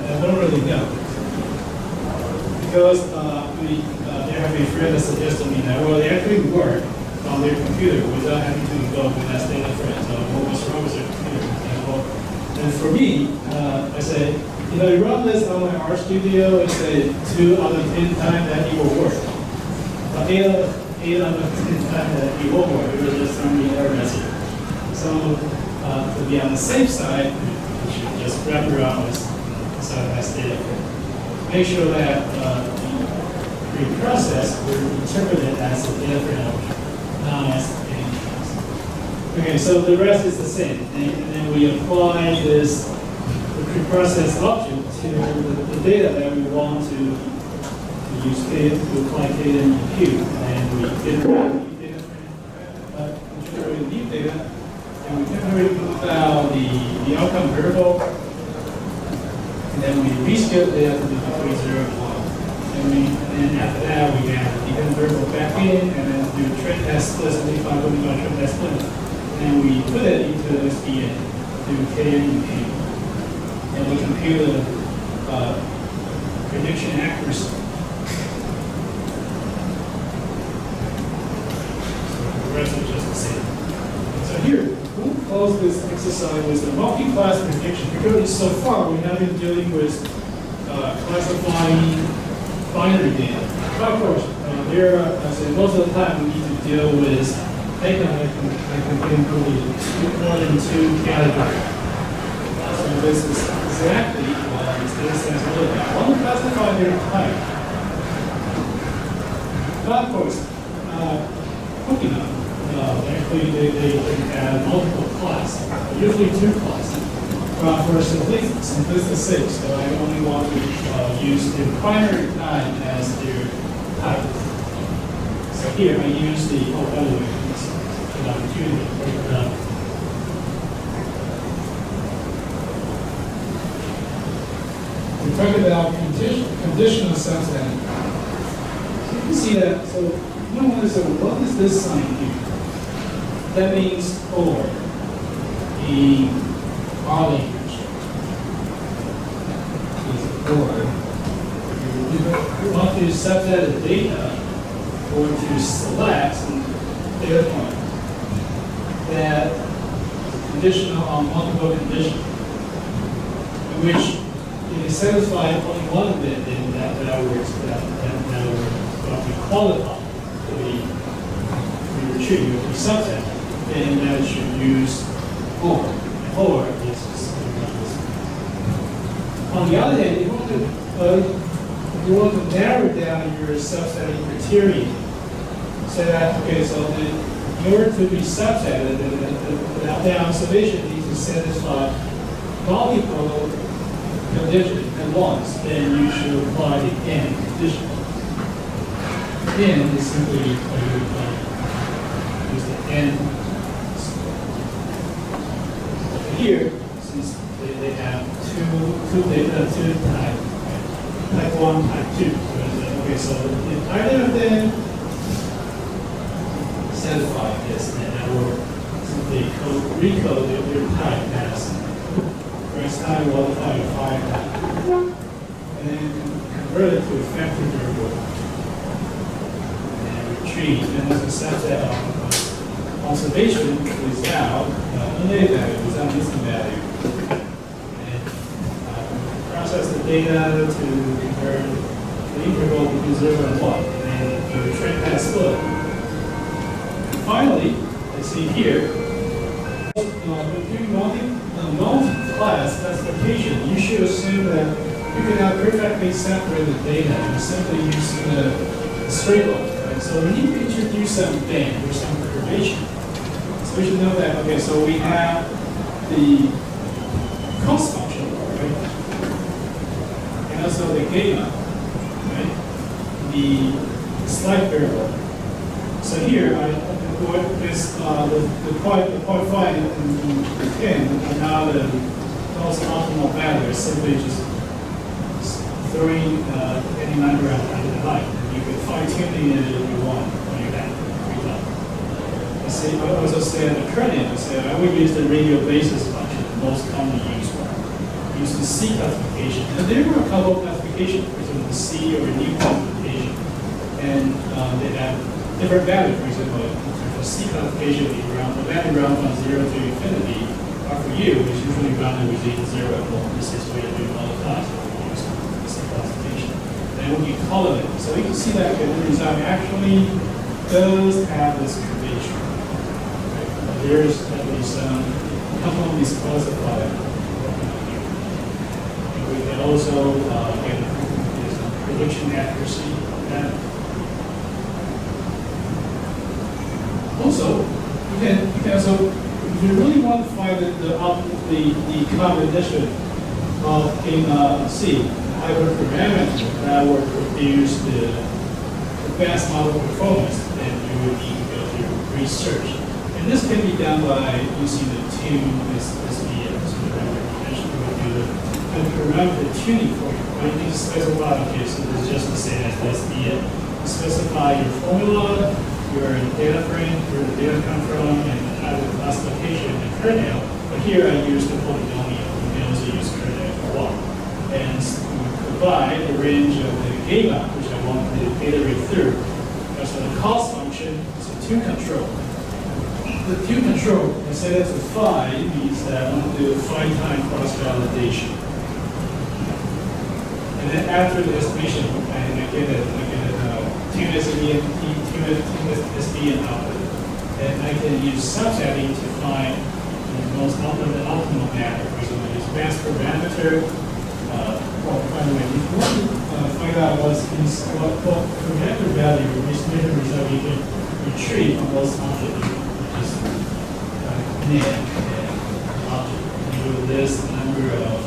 I don't really know. Because there have been friends that suggested to me that, well, they actually work on their computer without having to involve with that data frame. So what's wrong with their computer, for example? And for me, I say, you run this on my RStudio, and say 2 out of 10 times that it will work. But 8 out of 10 times that it won't work, it will just send me an error message. So to be on the safe side, you should just wrap around with as data frame. Make sure that the pre-process will interpret it as a data frame object, not as any class. Okay, so the rest is the same. And then we apply the pre-process object to the data that we want to use to apply data and impute. And we generate new data frame, generate new data, and we generate the outcome variable. And then we rescale data to between 0 and 1. And then after that, we add the dependent variable back in, and then do trend test split, simplify what we call trend test split. And we put it into SDN, do k and impute. And we compute the prediction accuracy. So the rest is just the same. So here, close this exercise with the multi-class prediction because so far we have been dealing with classifying binary data. But of course, most of the time we need to deal with data that can be included more than two categories. So this is exactly this data science is really about. I want to classify their type. But of course, Pokemon, actually they can have multiple classes, usually two classes. For simplicity sake, so I only want to use the primary type as their type. So here I use the an opportunity to break it up. We talk about conditional subsetting. So you can see that. So you want to say, what is this sign here? That means or the R language is or. You want to subset the data or to select some data point that is conditional on multiple conditions, in which if you satisfy only one of them, then that works. That will be qualified to be retrieved with the subset, then that should use or. Or is on the other hand, you want to narrow down your subsetting criteria, so that in order to be subsetted, the observation needs to satisfy multiple conditions at once. Then you should apply the n condition. N is simply use the n. Here, since they have two types, type 1, type 2. So if either of them satisfy this, then I will simply recode their type as first type, one type, 5 type, and then convert it to a factor variable and retrieve. And as a subset of observation without unlaid value, without missing value, and process the data to convert the interval between 0 and 1, and the trend path split. And finally, let's see here, doing multi-class classification, you should assume that you cannot perfectly separate the data and simply use the straight line. Right? So we need to introduce some band or some curvature. So we should know that, so we have the cost function, right? And also the gamma, right? The slight variable. So here, the point 5 and 10 are now the most optimal value. Simply just throwing any number out into the line. You can fine-tune it if you want when you have I also say at the kernel, I would use the radial basis function, the most commonly used one. Use the C classification. And there were a couple of classifications, for example, the C or new classification. And they have different values. For example, the C classification, the value round from 0 to infinity, are for you, which usually rounded within 0 and 1. This is where you do all the class when you use the C classification. Then when you color it, so you can see that the design actually does have this curvature. There's at least commonly classified. We can also get prediction accuracy. Also, you can also, if you really want to find the combination of gamma C, hyperparameter that will produce the best model performance, then you would need to go through research. And this can be done by using the tune SVM. So we do the parameter tuning for you. Right? You specify, so this is just the same as SVM. You specify your formula, your data frame, where the data come from, and the type of classification and kernel. But here I use the polynomial. You can also use kernel if you want. And provide the range of the gamma, which I want to iterate through. So the cost function is a 2 control. the Q control, I set it to 5, means that I want to do 5-time cross-validation. And then after the estimation, I get it, Q SBN output. And I can use subsetting to find the most optimal map. For example, use mass parameter. Well, by the way, if you want to find out what parameter value, which measure result you can retrieve from those objects, which is name and object. You will list the number of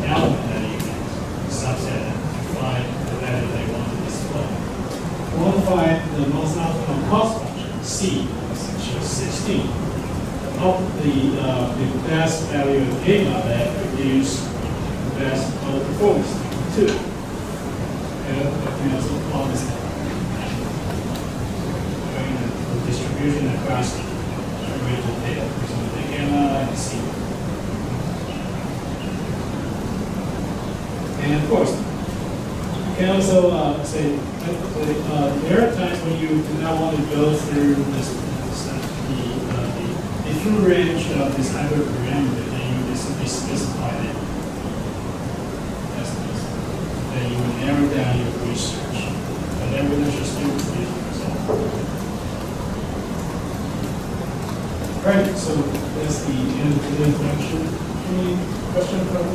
elements that you can subset to find the value they want to display. We want to find the most optimal cost function, C, which is 16. The best value of gamma that produce the best performance, 2. And we also call this the distribution across the radial data, for example, the gamma and C. And of course, you can also say there are times when you do not want to go through the full range of this hybrid parameter, then you just simply specify it as this. Then you will narrow down your research. But then we're just still the result. Right, so that's the end of the introduction. Any question from